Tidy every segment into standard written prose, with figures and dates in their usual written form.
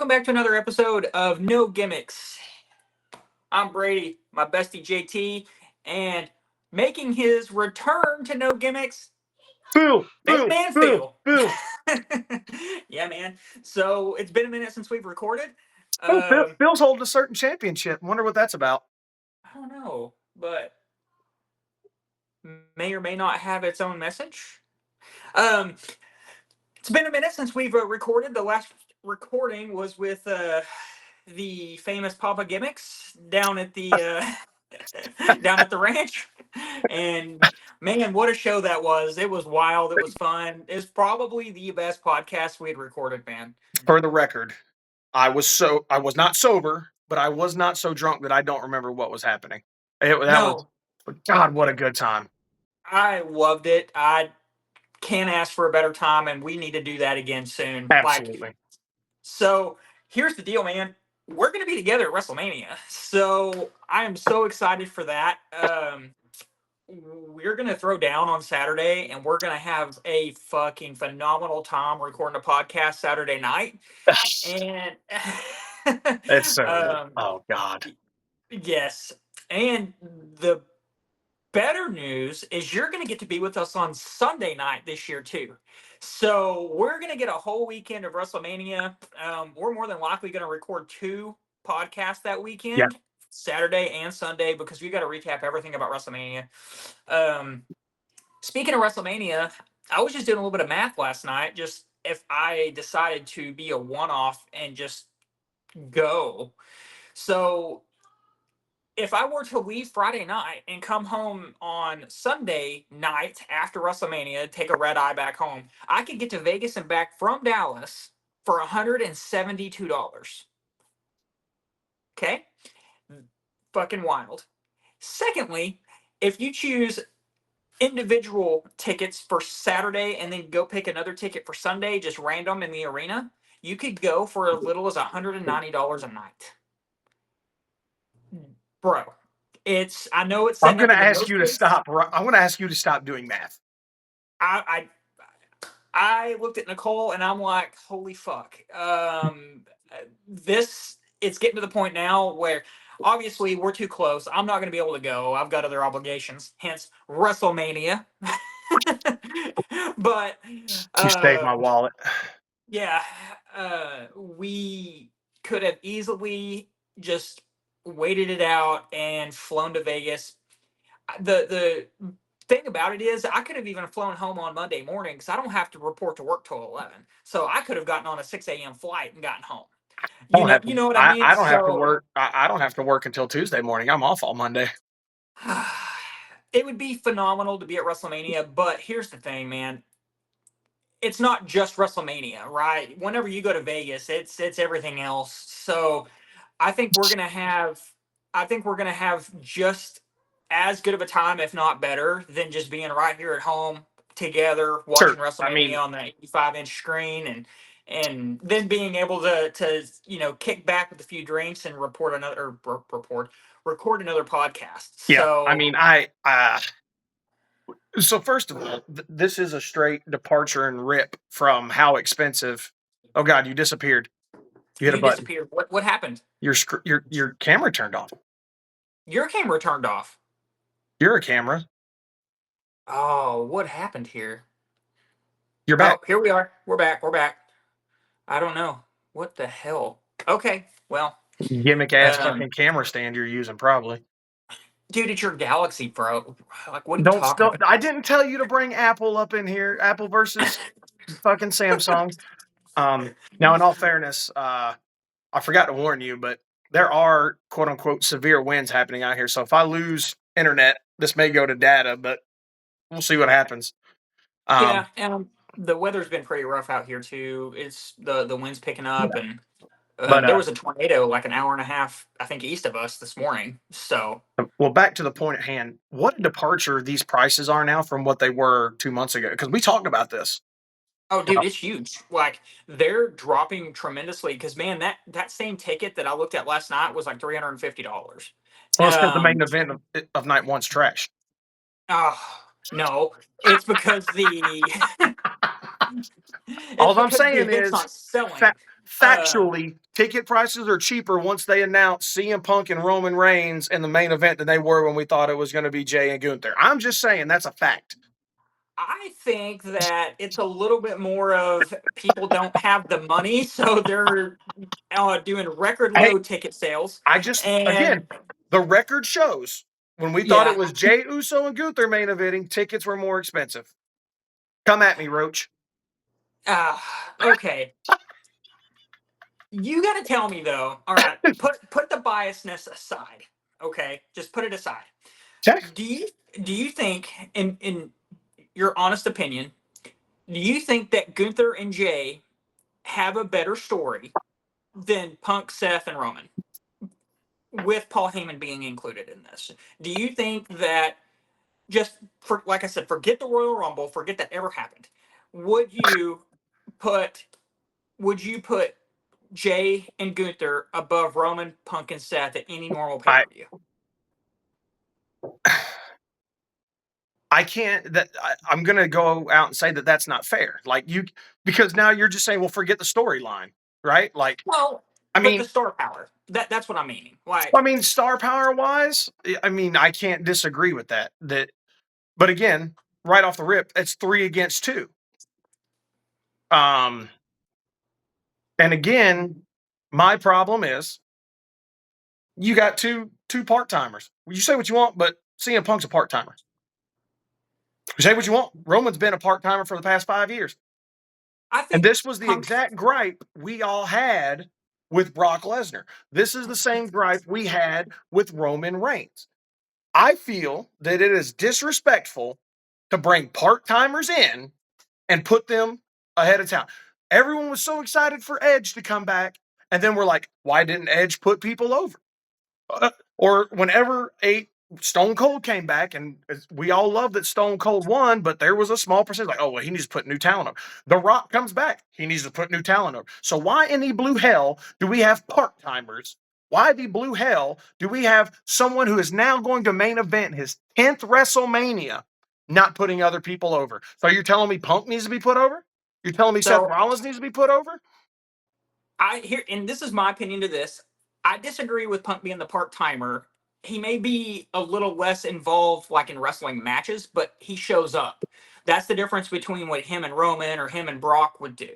Welcome back to another episode of Know Gimmicks. I'm Brady, my bestie JT, and making his return to Know Gimmicks, Phil. Yeah, man. So it's been a minute since we've recorded. Phil's holding a certain championship. Wonder what that's about. I don't know, but may or may not have its own message. It's been a minute since we've recorded. The last recording was with the famous Papa Gimmicks down at the down at the ranch, and man, what a show that was! It was wild. It was fun. It's probably the best podcast we had recorded, man. For the record, I was not sober, but I was not so drunk that I don't remember what was happening. God, what a good time! I loved it. I can't ask for a better time, and we need to do that again soon. Absolutely. So here's the deal, man. We're going to be together at WrestleMania. So I am so excited for that. We're going to throw down on Saturday, and we're going to have a fucking phenomenal time recording a podcast Saturday night. And it's so oh God. Yes. And the better news is you're going to get to be with us on Sunday night this year too. So we're going to get a whole weekend of WrestleMania. We're more than likely going to record 2 podcasts that weekend, Saturday and Sunday, because we got to recap everything about WrestleMania. Speaking of WrestleMania, I was just doing a little bit of math last night, just if I decided to be a one-off and just go. So if I were to leave Friday night and come home on Sunday night after WrestleMania, take a red eye back home, I could get to Vegas and back from Dallas for $172. Okay? Fucking wild. Secondly, if you choose individual tickets for Saturday and then go pick another ticket for Sunday, just random in the arena, you could go for as little as $190 a night. Bro, I know it's. I'm going to ask you to stop. I'm going to ask you to stop doing math. I looked at Nicole and I'm like, holy fuck. It's getting to the point now where obviously we're too close. I'm not going to be able to go. I've got other obligations, hence WrestleMania. But you saved my wallet. Yeah, we could have easily just waited it out and flown to Vegas. The thing about it is I could have even flown home on Monday morning because I don't have to report to work till 11. So I could have gotten on a 6 a.m. flight and gotten home. You know what I mean? I don't have to work. I don't have to work until Tuesday morning. I'm off all Monday. It would be phenomenal to be at WrestleMania, but here's the thing, man. It's not just WrestleMania, right? Whenever you go to Vegas, it's everything else. So I think we're gonna have just as good of a time, if not better, than just being right here at home together watching WrestleMania on the 85-inch screen and then being able to kick back with a few drinks and record another podcast. Yeah, so I mean, so first of all, this is a straight departure and rip from how expensive. Oh God, you disappeared. You hit a button. Disappeared. What happened? Your camera turned off. Your camera turned off. You're a camera. Oh, what happened here? You're back. Oh, here we are. We're back. I don't know. What the hell? Okay, well. Gimmick ass fucking camera stand you're using, probably. Dude, it's your Galaxy, bro. Like, what are you talking about? I didn't tell you to bring Apple up in here. Apple versus fucking Samsung. Now, in all fairness, I forgot to warn you, but there are quote unquote severe winds happening out here. So if I lose internet, this may go to data, but we'll see what happens. Yeah, and the weather's been pretty rough out here too. It's the wind's picking up, and there was a tornado like an hour and a half, I think, east of us this morning. So, well, back to the point at hand. What a departure these prices are now from what they were 2 months ago. Because we talked about this. Oh, dude, it's huge. Like, they're dropping tremendously. Because, man, that same ticket that I looked at last night was like $350. Well, it's because the main event of night one's trash. No, it's because all I'm saying is factually, ticket prices are cheaper once they announce CM Punk and Roman Reigns in the main event than they were when we thought it was going to be Jay and Gunther. I'm just saying that's a fact. I think that it's a little bit more of people don't have the money, so they're doing record Hey, low ticket sales. I just, And again, the record shows when we thought it yeah, was Jay Uso and Gunther main eventing, tickets were more expensive. Come at me, Roach. okay. You got to tell me though. All right, put the biasness aside. Okay, just put it aside. Okay. Do you think, in your honest opinion, do you think that Gunther and Jay have a better story than Punk, Seth, and Roman, with Paul Heyman being included in this? Do you think that, just for, like I said, forget the Royal Rumble, forget that ever happened? Would you put Jay and Gunther above Roman, Punk, and Seth at any normal pay I per view? I can't. I'm going to go out and say that that's not fair. Like you, because now you're just saying, well, forget the storyline, right? Like, Well, I but the mean, star power. That's what I'm meaning. Like, star power wise, I mean, I can't disagree with that. But again, right off the rip, it's 3 against 2. Um, and again, my problem is you got two part timers. You say what you want, but CM Punk's a part timer. You say what you want. Roman's been a part timer for the past 5 years. I And think this was the Punk. exact gripe we all had with Brock Lesnar. This is the same gripe we had with Roman Reigns. I feel that it is disrespectful to bring part timers in and put them ahead of town. Everyone was so excited for Edge to come back. And then we're like, why didn't Edge put people over? Or whenever Stone Cold came back, and we all love that Stone Cold won, but there was a small percentage like, oh, well, he needs to put new talent over. The Rock comes back. He needs to put new talent over. So why in the blue hell do we have part-timers? Why the blue hell do we have someone who is now going to main event his 10th WrestleMania not putting other people over? So you're telling me Punk needs to be put over? You're telling me Seth So Rollins needs to be put over? and this is my opinion to this. I disagree with Punk being the part timer. He may be a little less involved, like in wrestling matches, but he shows up. That's the difference between what him and Roman or him and Brock would do.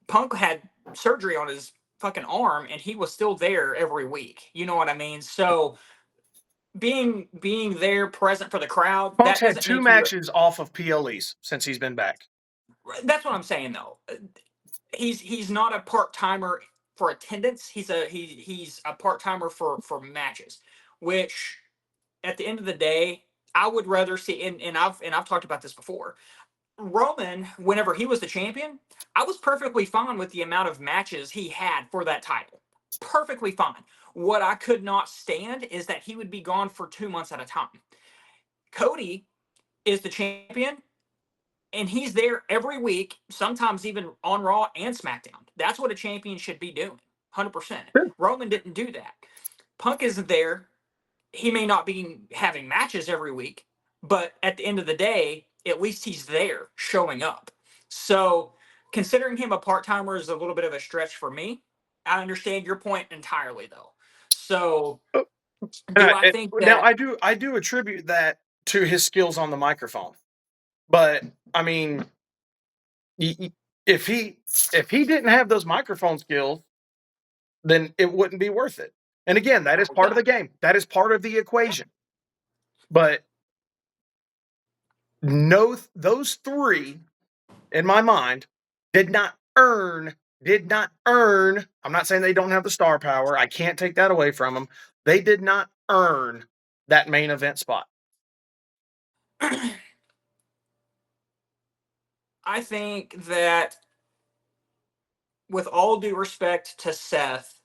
Punk had surgery on his fucking arm, and he was still there every week. You know what I mean? So being there, present for the crowd, Punk's that had doesn't 2 make you. matches off of PLEs since he's been back. That's what I'm saying, though. He's not a part timer for attendance. He's a part timer for matches, which at the end of the day, I would rather see. And I've talked about this before. Roman, whenever he was the champion, I was perfectly fine with the amount of matches he had for that title. Perfectly fine. What I could not stand is that he would be gone for 2 months at a time. Cody is the champion, and he's there every week, sometimes even on Raw and SmackDown. That's what a champion should be doing, 100%. Sure. Roman didn't do that. Punk isn't there. He may not be having matches every week, but at the end of the day, at least he's there showing up. So considering him a part timer is a little bit of a stretch for me. I understand your point entirely, though. So do I think Now that? I do attribute that to his skills on the microphone. But I mean, if he didn't have those microphone skills, then it wouldn't be worth it. And again, that is part of Yeah. the game. That is part of the equation. But no, those 3 in my mind did not earn. I'm not saying they don't have the star power. I can't take that away from them. They did not earn that main event spot. I think that, with all due respect to Seth,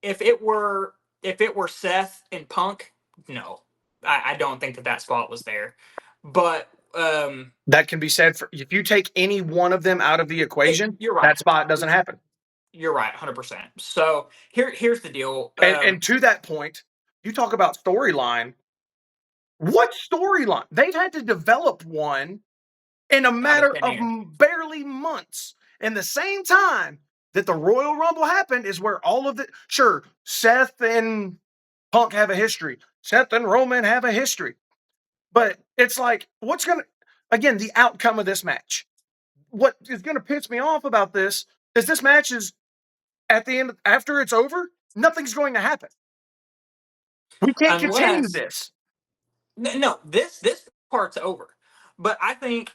if it were Seth and Punk, no, I don't think that spot was there. But That can be said for if you take any one of them out of the equation, you're right. that spot doesn't happen. You're right, 100%. So here's the deal. And to that point, you talk about storyline. What storyline? They've had to develop one in a Out of matter thin of air. barely months. in the same time that the Royal Rumble happened is where all of the sure Seth and Punk have a history. Seth and Roman have a history. But it's like, what's going to, again, the outcome of this match. What is going to piss me off about this is this match is at the end, after it's over, nothing's going to happen. We can't continue this. No, this part's over. But I think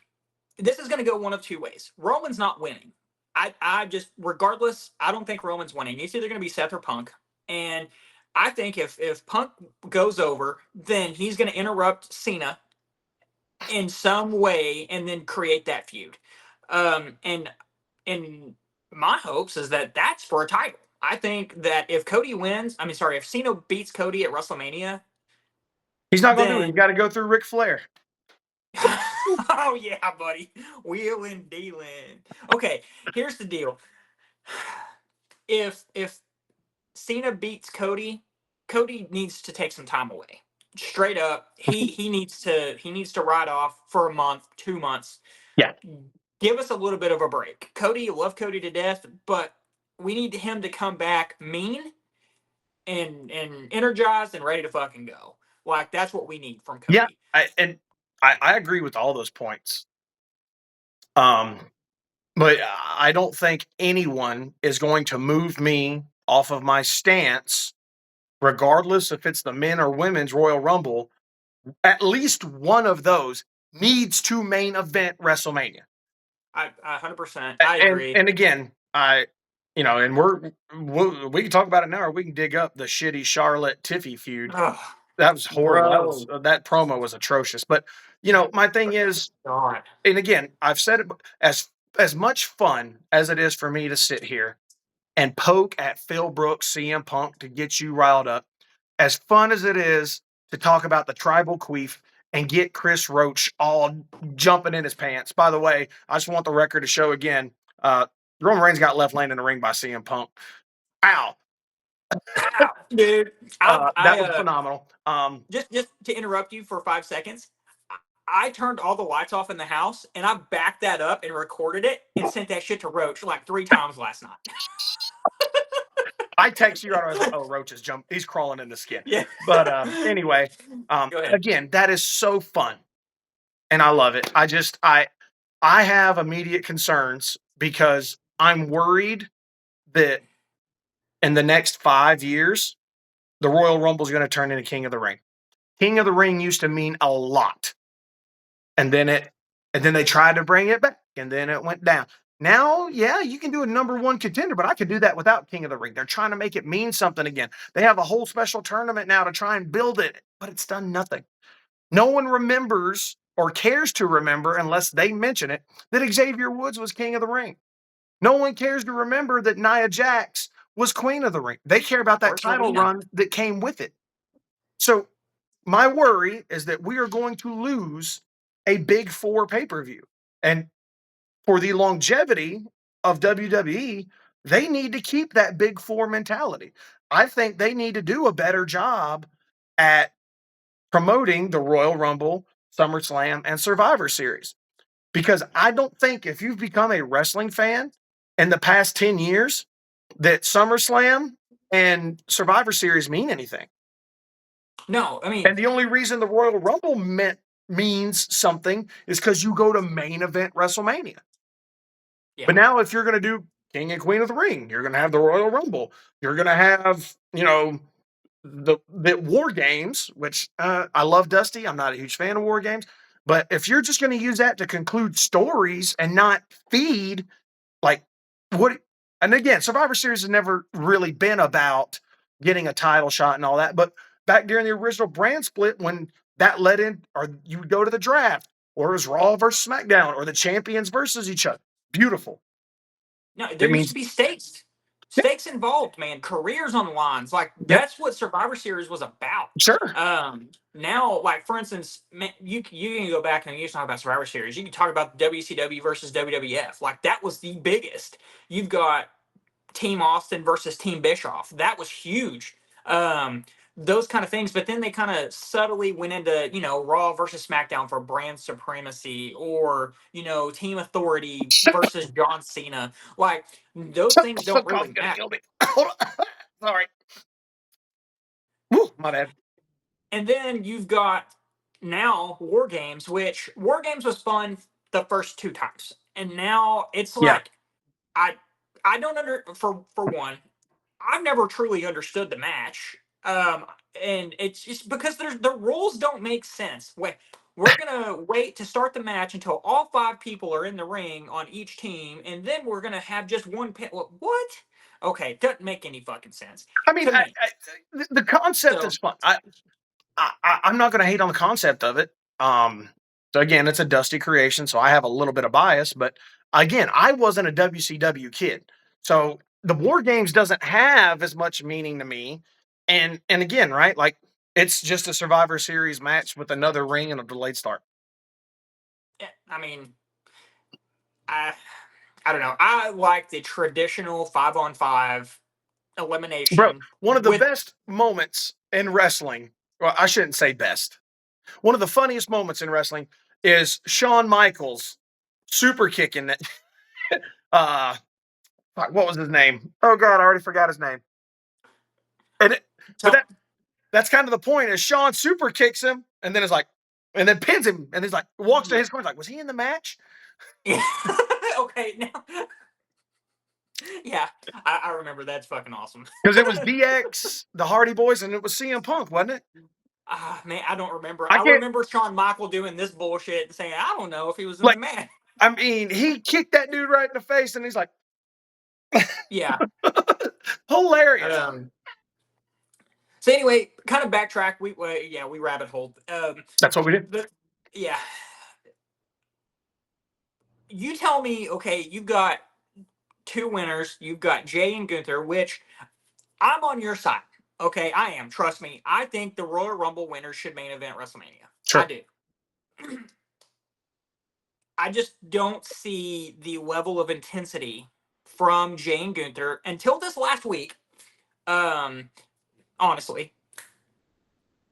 this is going to go one of two ways. Roman's not winning. I just, regardless, I don't think Roman's winning. It's either going to be Seth or Punk. And I think if Punk goes over, then he's going to interrupt Cena in some way and then create that feud. And in my hopes is that that's for a title. I think that if Cody wins, if Cena beats Cody at WrestleMania, he's not going to do it. You got to go through Ric Flair. Oh yeah, buddy, wheeling dealing. Okay, here's the deal. If Cena beats Cody, Cody needs to take some time away. Straight up, he needs to ride off for a month, 2 months. Yeah. Give us a little bit of a break. Cody, you love Cody to death, but we need him to come back mean and energized and ready to fucking go. Like, that's what we need from Cody. Yeah, I agree with all those points. But I don't think anyone is going to move me off of my stance, regardless if it's the men or women's Royal Rumble. At least one of those needs to main event WrestleMania. I 100%. I agree. And again, and we can talk about it now, or we can dig up the shitty Charlotte Tiffy feud. Ugh, that was horrible. That promo was atrocious. But my thing is, God. And again, I've said it, as much fun as it is for me to sit here and poke at Phil Brooks, CM Punk to get you riled up, as fun as it is to talk about the tribal queef and get Chris Roach all jumping in his pants. By the way, I just want the record to show again, Roman Reigns got left laying in the ring by CM Punk. Ow. Ow, dude. That was phenomenal. Just to interrupt you for 5 seconds, I turned all the lights off in the house and I backed that up and recorded it and sent that shit to Roach like 3 times last night. I text you, I was like, oh, Roach is he's crawling in the skin. Yeah. But anyway, again, that is so fun. And I love it. I have immediate concerns because I'm worried that in the next 5 years, the Royal Rumble is going to turn into King of the Ring. King of the Ring used to mean a lot. And then they tried to bring it back, and then it went down. Now, yeah, you can do a number one contender, but I could do that without King of the Ring. They're trying to make it mean something again. They have a whole special tournament now to try and build it, but it's done nothing. No one remembers or cares to remember, unless they mention it, that Xavier Woods was King of the Ring. No one cares to remember that Nia Jax was Queen of the Ring. They care about that title run that came with it. So my worry is that we are going to lose a big 4 pay-per-view. And for the longevity of WWE, they need to keep that big 4 mentality. I think they need to do a better job at promoting the Royal Rumble, SummerSlam, and Survivor Series. Because I don't think if you've become a wrestling fan in the past 10 years, that SummerSlam and Survivor Series mean anything. No, and the only reason the Royal Rumble means something is because you go to main event WrestleMania. Yeah. But now if you're going to do King and Queen of the Ring, you're going to have the Royal Rumble. You're going to have, the War Games, which I love Dusty. I'm not a huge fan of War Games. But if you're just going to use that to conclude stories and not feed, and again, Survivor Series has never really been about getting a title shot and all that. But back during the original brand split, when that led in, or you would go to the draft, or it was Raw versus SmackDown, or the champions versus each other. Beautiful. No, there used to be stakes. Stakes involved, man. Careers on the lines. That's what Survivor Series was about. Sure. Now, for instance, you can go back and you talk about Survivor Series. You can talk about WCW versus WWF. That was the biggest. You've got Team Austin versus Team Bischoff. That was huge. those kind of things. But then they kind of subtly went into, Raw versus SmackDown for brand supremacy, or, Team Authority versus John Cena. Like, those things The don't cough's really gonna matter. kill me. Hold on. Sorry. Woo, my bad. And then you've got now War Games, which War Games was fun the first two times. And now it's Yeah. like, I I don't for one, I've never truly understood the match. And it's just because the rules don't make sense. We're gonna wait to start the match until all five people are in the ring on each team, and then we're gonna have just one pin. What? Okay, doesn't make any fucking sense I mean, to me. the concept So is fun. I'm not going to hate on the concept of it. So again, it's a Dusty creation, so I have a little bit of bias. But again, I wasn't a WCW kid, so the War Games doesn't have as much meaning to me. And again, right, like it's just a Survivor Series match with another ring and a delayed start. I mean, I I don't know. I like the traditional 5-on-5 Bro, elimination one of the with best moments in wrestling. Well, I shouldn't say best. One of the funniest moments in wrestling is Shawn Michaels super kicking that. uh what was his name? Oh God, I already forgot his name. And but tell that's kind of the point is Shawn super kicks him and then is like and then pins him and he's like walks to yeah. his corner like, was he in the match? Yeah. Okay, now yeah, I remember. That's fucking awesome. Because it was DX, the Hardy Boys, and it was CM Punk, wasn't it? Ah, man, I don't remember. I I can't remember Shawn Michael doing this bullshit and saying, I don't know if he was in the like match. I mean, he kicked that dude right in the face and he's like Yeah. hilarious. Um, so anyway, kind of backtrack. We rabbit hole. That's what we did. The Yeah, you tell me. Okay, you've got two winners. You've got Jay and Gunther, which I'm on your side. Okay, I am. Trust me. I think the Royal Rumble winners should main event WrestleMania. I Sure. do. I just don't see the level of intensity from Jay and Gunther until this last week. Um, Honestly.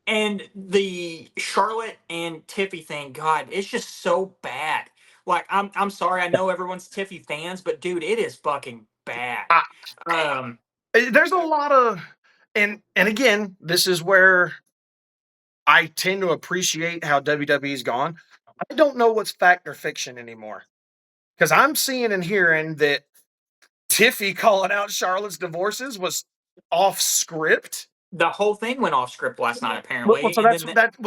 And the Charlotte and Tiffy thing, God, it's just so bad. Like, I'm sorry, I know everyone's Tiffy fans, but dude, it is fucking bad. I, Um, there's a lot of and again, this is where I tend to appreciate how WWE's gone. I don't know what's fact or fiction anymore because I'm seeing and hearing that Tiffy calling out Charlotte's divorces was off script. the whole thing went off script last night, Well, apparently, so and then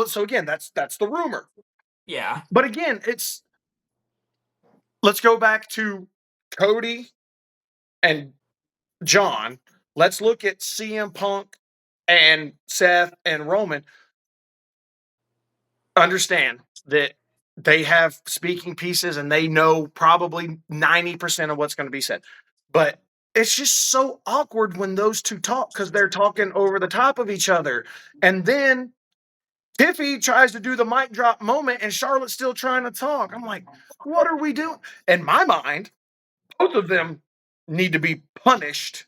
so again, that's the rumor. yeah, But again, it's let's go back to Cody and John. Let's look at CM Punk and Seth and Roman. Understand that they have speaking pieces and they know probably 90% of what's going to be said. But it's just so awkward when those two talk because they're talking over the top of each other. And then Tiffy tries to do the mic drop moment and Charlotte's still trying to talk. I'm like, what are we doing? In my mind, both of them need to be punished,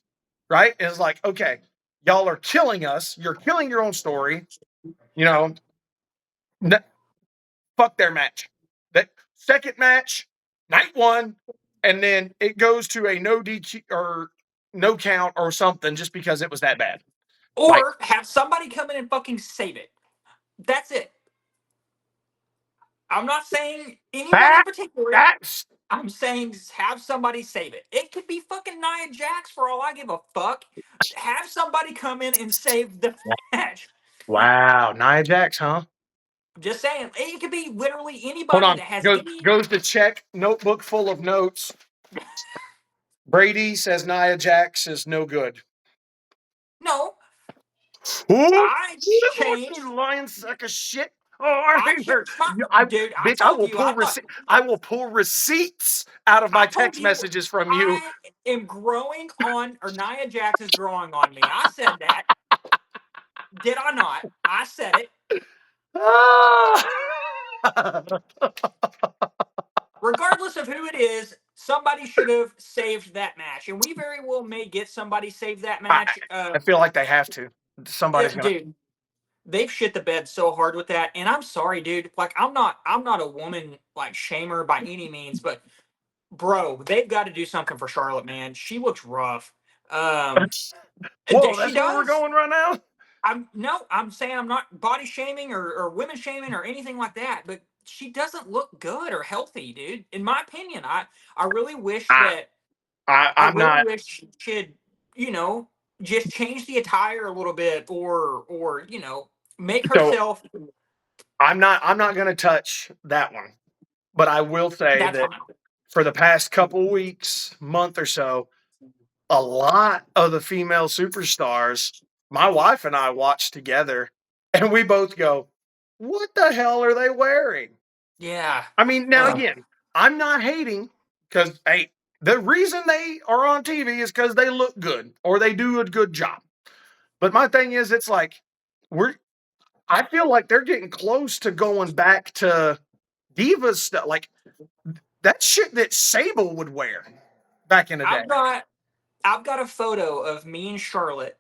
right? It's like, okay, y'all are killing us. You're killing your own story. You know, fuck their match. That second match, night one, and then it goes to a no DQ or no count or something just because it was that bad. Like or have somebody come in and fucking save it. That's it. I'm not saying anyone in that, particular. that's I'm saying have somebody save it. It could be fucking Nia Jax for all I give a fuck. Have somebody come in and save the match. wow, Nia Jax, huh? Just saying, it could be literally Hold anybody on. that has any. Goes to check notebook full of notes. Brady says Nia Jax is no good. No, Ooh, I changed. you lying sack of shit. Oh, I I hate her. changed my I dude. I bitch, I told will you. I pull thought. I will pull receipts out of my I told text you. messages from you. I am growing on, or Nia Jax is growing on me. I said that. Did I not? I said it. Ah! Regardless of who it is, somebody should have saved that match, and we very well may get somebody save that I, match. I feel like they have to. somebody's gonna. Dude, they've shit the bed so hard with that, and I'm sorry, dude. Like, I'm not a woman like shamer by any means, but bro, they've got to do something for Charlotte, man. She looks rough. Um, Whoa, she that's where we're does. going right now. I'm no, I'm saying I'm not body shaming or women shaming or anything like that, but she doesn't look good or healthy, dude. In my opinion, I really wish I, that I I'm really not. wish she'd, you know, just change the attire a little bit or make So herself. I'm not going to touch that one. But I will say That's that fine. for the past couple weeks, month or so, a lot of the female superstars, my wife and I watch together, and we both go, "What the hell are they wearing?" Yeah. I mean, now Ugh. again, I'm not hating because hey, the reason they are on TV is because they look good or they do a good job. But my thing is, it's like we're. I feel like they're getting close to going back to divas stuff, like that shit that Sable would wear back in the day. I've got I've got a photo of me and Charlotte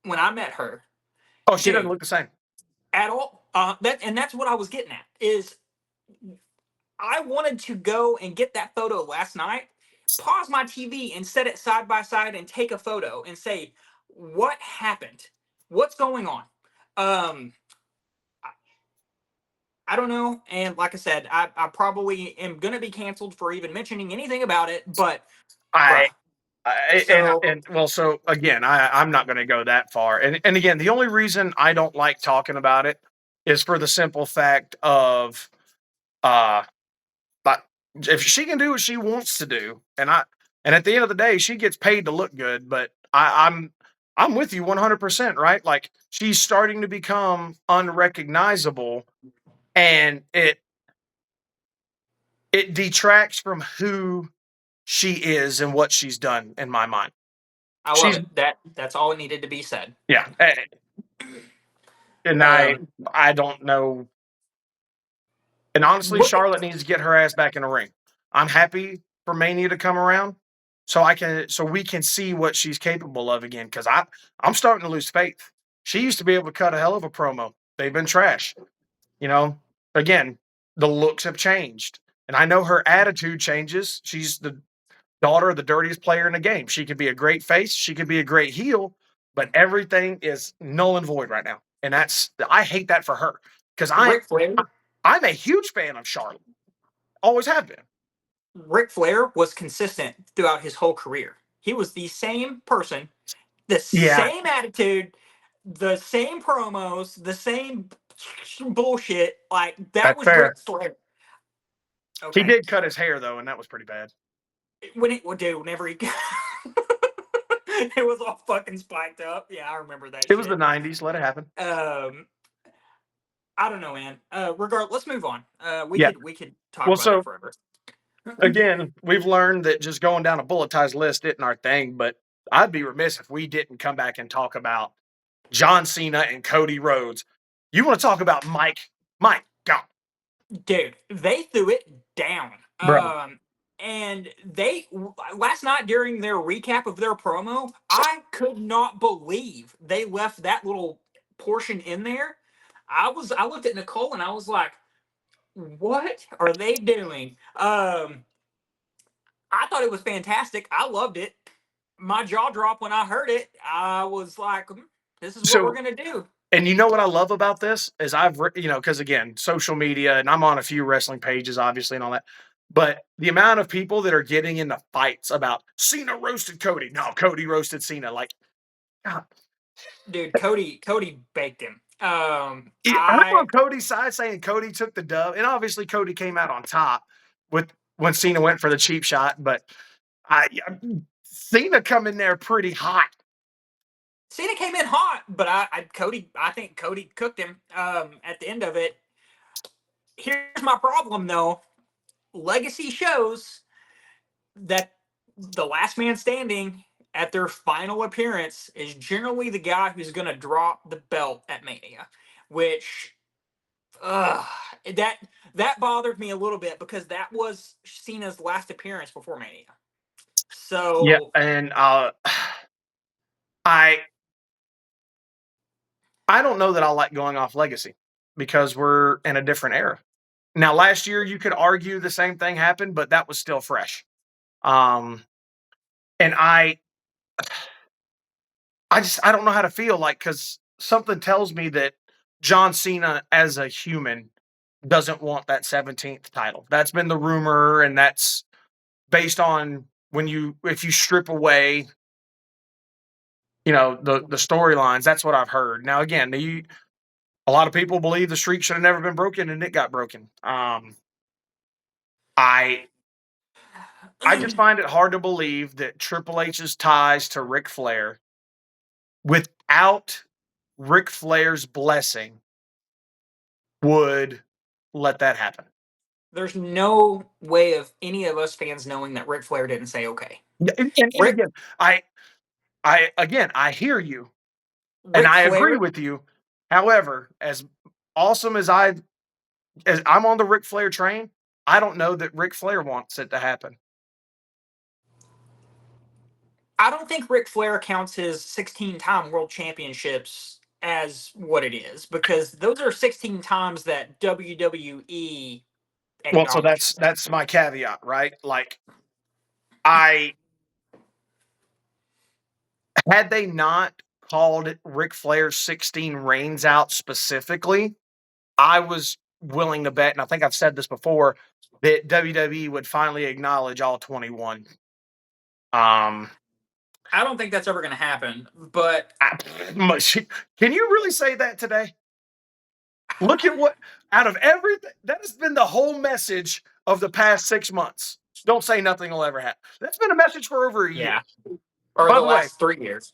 when I met her, Oh, she doesn't dude. look the same. At all. That's what I was getting at. Is I wanted to go and get that photo last night, pause my TV and set it side by side and take a photo and say, what happened? What's going on? Um, I don't know. And like I said, I probably am going to be canceled for even mentioning anything about it, but bruh. I, So, and well, so again, I'm not going to go that far. And again, the only reason I don't like talking about it is for the simple fact of, uh, but if she can do what she wants to do, and at the end of the day, she gets paid to look good. But I'm with you 100%, right? Like she's starting to become unrecognizable, and it detracts from who she is and what she's done in my mind. I love She's it. That's all it needed to be said. yeah, and Um, I don't know. And honestly, look at Charlotte needs to get her ass back in the ring. I'm happy for Mania to come around so we can see what she's capable of again. Because I'm starting to lose faith. She used to be able to cut a hell of a promo. They've been trash. You know, again, the looks have changed, and I know her attitude changes. She's the daughter of the dirtiest player in the game. She could be a great face, she could be a great heel, but everything is null and void right now. And I hate that for her because Ric Flair. I'm a huge fan of Charlotte. Always have been. Ric Flair was consistent throughout his whole career. He was the same person, the Yeah, same attitude, the same promos, the same bullshit. Like that that's was fair. Ric Flair. He Okay, did cut his hair though, and that was pretty bad. when it would do whenever he it was all fucking spiked up. Yeah, I remember that It was the shit. '90s. Let it happen. Um, I don't know, man. Let's move on. Yeah. We could talk Well, about that so forever. again, we've learned that just going down a bulletized list isn't our thing, but I'd be remiss if we didn't come back and talk about John Cena and Cody Rhodes. You want to talk about Mike? Mike, go, Dude, they threw it down. bro. And they last night during their recap of their promo, I could not believe they left that little portion in there. I looked at Nicole and I was like, "What are they doing?" I thought it was fantastic. I loved it. My jaw dropped when I heard it. I was like, "This is what we're So, gonna do." and you know what I love about this is because again, social media, and I'm on a few wrestling pages, obviously, and all that. But the amount of people that are getting into fights about Cena roasted Cody, no, Cody roasted Cena, like, God, Dude, Cody baked him. I'm on Cody's side saying Cody took the dub, and obviously Cody came out on top with when Cena went for the cheap shot, but Cena come in there pretty hot. Cena came in hot, but I think Cody cooked him at the end of it. Here's my problem though. Legacy shows that the last man standing at their final appearance is generally the guy who's going to drop the belt at Mania, which uh, that that bothered me a little bit because that was Cena's last appearance before Mania. Yeah, So and I I don't know that I like going off legacy because we're in a different era. Now, last year you could argue the same thing happened, but that was still fresh. And I don't know how to feel like because something tells me that John Cena as a human doesn't want that 17th title. That's been the rumor, and that's based on if you strip away, the storylines. That's what I've heard. Now, again, a lot of people believe the streak should have never been broken, and it got broken. I just find it hard to believe that Triple H's ties to Ric Flair, without Ric Flair's blessing, would let that happen. There's no way of any of us fans knowing that Ric Flair didn't say okay. And Ric again, I hear you and Ric I agree Flair with you. However, as awesome as I'm on the Ric Flair train, I don't know that Ric Flair wants it to happen. I don't think Ric Flair counts his 16-time world championships as what it is, because those are 16 times that WWE Well, so acknowledges. that's my caveat, right? Like, I had they not called Ric Flair's 16 reigns out specifically, I was willing to bet, and I think I've said this before, that WWE would finally acknowledge all 21. I don't think that's ever going to happen, but Can you really say that today? Look at what, out of everything, that has been the whole message of the past 6 months. Don't say nothing will ever happen. That's been a message for over a year. yeah, or By the the way, last 3 years.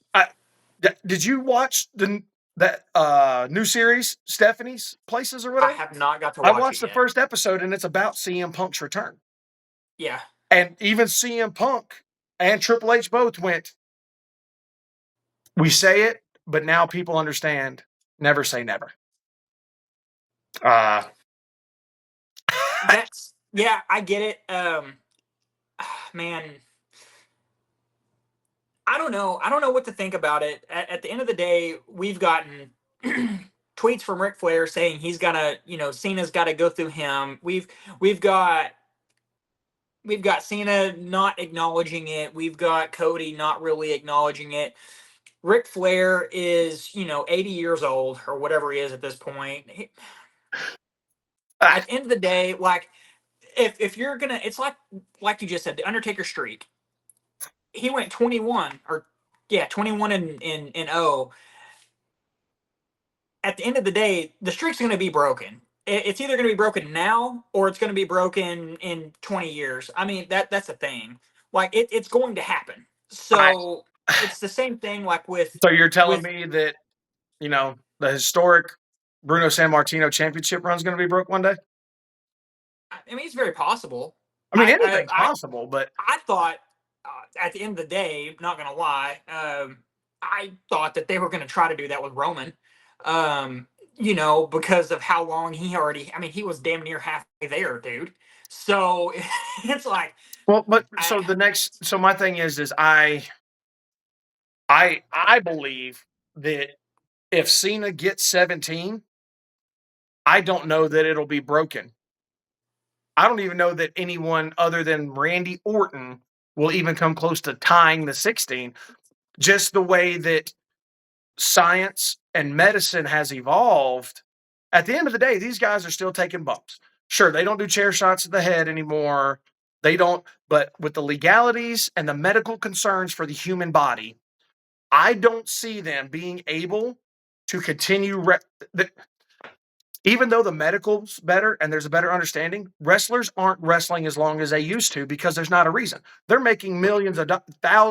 did you watch that new series, Stephanie's Places or I whatever? have not got to I watch watched it the yet. first episode, and it's about CM Punk's return. Yeah. And even CM Punk and Triple H both went, we say it, but now people understand, never say never. That's yeah, I get it. Man, I don't know. I don't know what to think about it. At the end of the day, we've gotten tweets from Ric Flair saying he's gonna, Cena's got to go through him. We've got Cena not acknowledging it. We've got Cody not really acknowledging it. Ric Flair is, 80 years old or whatever he is at this point. At the end of the day, like, if you're gonna, it's like you just said, the Undertaker streak. He went 21 or yeah, 21 in 0. At the end of the day, the streak's going to be broken. It's either going to be broken now or it's going to be broken in 20 years. I mean, that's the thing. Like, it's going to happen. So it's the same thing. Like So you're telling with me that, the historic Bruno Sammartino championship run is going to be broke one day? I mean, it's very possible. I mean, anything's possible, but I thought at the end of the day, not gonna lie, I thought that they were gonna try to do that with Roman. Because of how long I mean, he was damn near halfway there, dude. So it's like, well, but so my thing is I believe that if Cena gets 17, I don't know that it'll be broken. I don't even know that anyone other than Randy Orton will even come close to tying the 16. Just the way that science and medicine has evolved, at the end of the day, these guys are still taking bumps. Sure, they don't do chair shots to the head anymore. They don't, but with the legalities and the medical concerns for the human body, I don't see them being able to continue. Even though the medical's better and there's a better understanding, wrestlers aren't wrestling as long as they used to because there's not a reason. They're making millions of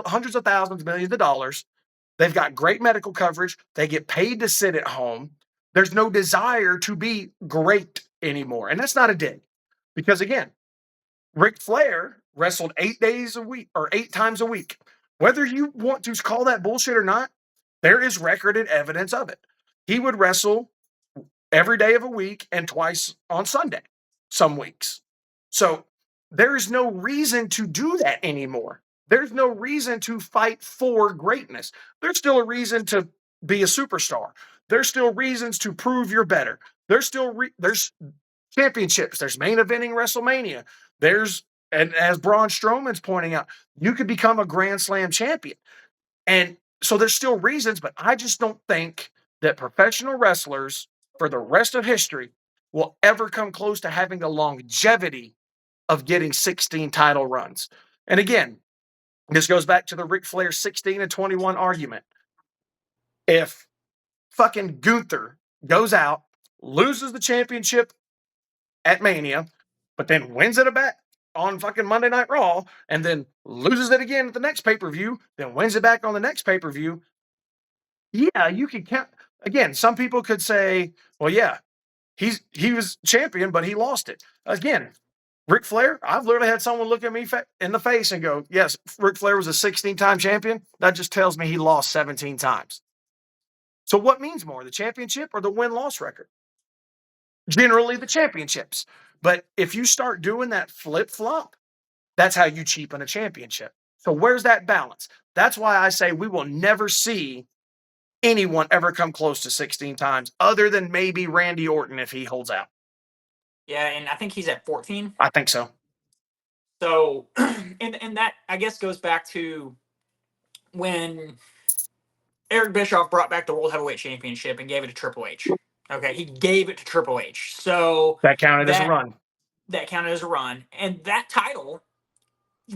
hundreds of thousands, millions of dollars. They've got great medical coverage. They get paid to sit at home. There's no desire to be great anymore. And that's not a dig. Because again, Ric Flair wrestled 8 days a week or 8 times a week. Whether you want to call that bullshit or not, there is recorded evidence of it. He would wrestle every day of a week and twice on Sunday, some weeks. So there's no reason to do that anymore. There's no reason to fight for greatness. There's still a reason to be a superstar. there's still reasons to prove you're better. There's still there's championships. There's main eventing WrestleMania. There's, and as Braun Strowman's pointing out, you could become a Grand Slam champion. And so there's still reasons, but I just don't think that professional wrestlers for the rest of history will ever come close to having the longevity of getting 16 title runs. And again, this goes back to the Ric Flair 16 and 21 argument. If fucking Gunther goes out, loses the championship at Mania, but then wins it back on fucking Monday Night Raw, and then loses it again at the next pay-per-view, then wins it back on the next pay-per-view, yeah, you could count. Again, some people could say, well, yeah, he was champion, but he lost it. Again, Ric Flair, I've literally had someone look at me in the face and go, yes, Ric Flair was a 16-time champion. That just tells me he lost 17 times. So what means more, the championship or the win-loss record? Generally the championships. But if you start doing that flip-flop, that's how you cheapen a championship. So where's that balance? That's why I say we will never see anyone ever come close to 16 times, other than maybe Randy Orton if he holds out. Yeah, and I think he's at 14. I think so. So, and that I guess goes back to when Eric Bischoff brought back the World Heavyweight Championship and gave it to Triple H. Okay, he gave it to Triple H. So that counted as a run. That counted as a run, and that title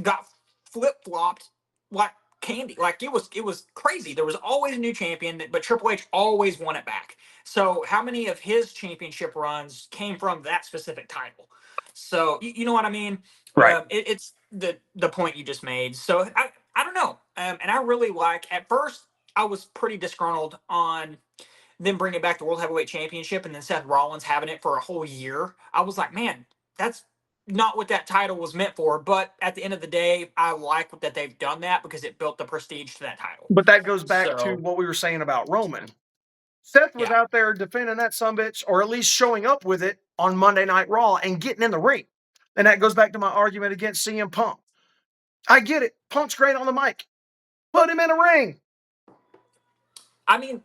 got flip flopped like candy. Like it was crazy. There was always a new champion, but Triple H always won it back. So how many of his championship runs came from that specific title? So you know what I mean? Right. It's the point you just made. So I don't know. And I really like. At first, I was pretty disgruntled on them bringing back the World Heavyweight Championship and then Seth Rollins having it for a whole year. I was like, man, that's not what that title was meant for. But at the end of the day, I like that they've done that because it built the prestige to that title. But that goes back to what we were saying about Roman. Seth was out there defending that sumbitch, or at least showing up with it on Monday Night Raw and getting in the ring. And that goes back to my argument against CM Punk. I get it. Punk's great on the mic. Put him in a ring. I mean,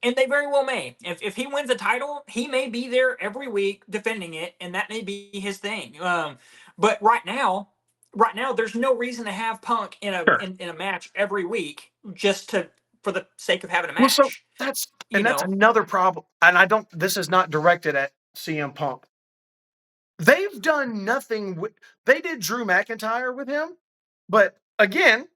and they very well may. If he wins a title, he may be there every week defending it, and that may be his thing. But right now, there's no reason to have Punk in a match every week just for the sake of having a match. Well, so that's another problem. And this is not directed at CM Punk. They've done nothing with. They did Drew McIntyre with him, but again,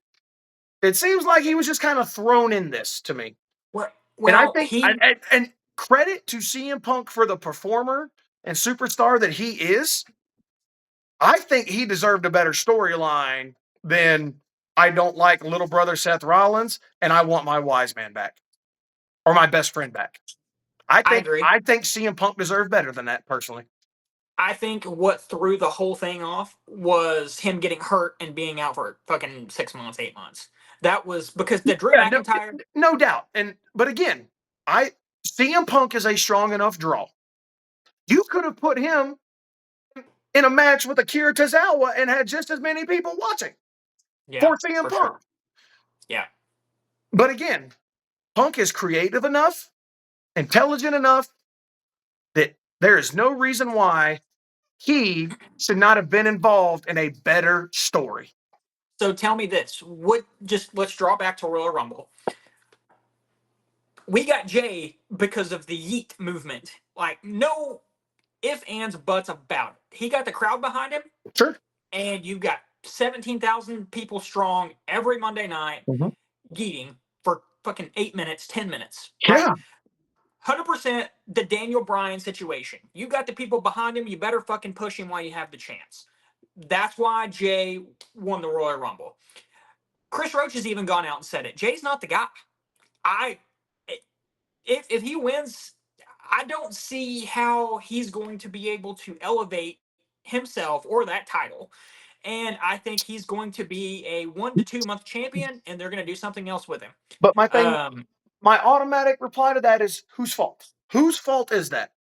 it seems like he was just kind of thrown in this to me. Well, and I think, and credit to CM Punk for the performer and superstar that he is. I think he deserved a better storyline than I don't like little brother Seth Rollins and I want my wise man back or my best friend back. I agree. I think CM Punk deserved better than that personally. I think what threw the whole thing off was him getting hurt and being out for fucking 6 months, 8 months. That was because the Drew McIntyre. No doubt. But again, CM Punk is a strong enough draw. You could have put him in a match with Akira Tozawa and had just as many people watching. Yeah, for CM Punk. Sure. Yeah. But again, Punk is creative enough, intelligent enough that there is no reason why he should not have been involved in a better story. So tell me this. Let's draw back to Royal Rumble. We got Jay because of the yeet movement. Like, no ifs, ands, buts about it. He got the crowd behind him. Sure. And you've got 17,000 people strong every Monday night yeeting for fucking 8 minutes, 10 minutes. Yeah. Right? 100% the Daniel Bryan situation. You got the people behind him. You better fucking push him while you have the chance. That's why Jay won the Royal Rumble. Chris Roach has even gone out and said it. Jay's not the guy. If he wins, I don't see how he's going to be able to elevate himself or that title. And I think he's going to be a 1 to 2 month champion, and they're going to do something else with him. But my thing, my automatic reply to that is, whose fault? Whose fault is that?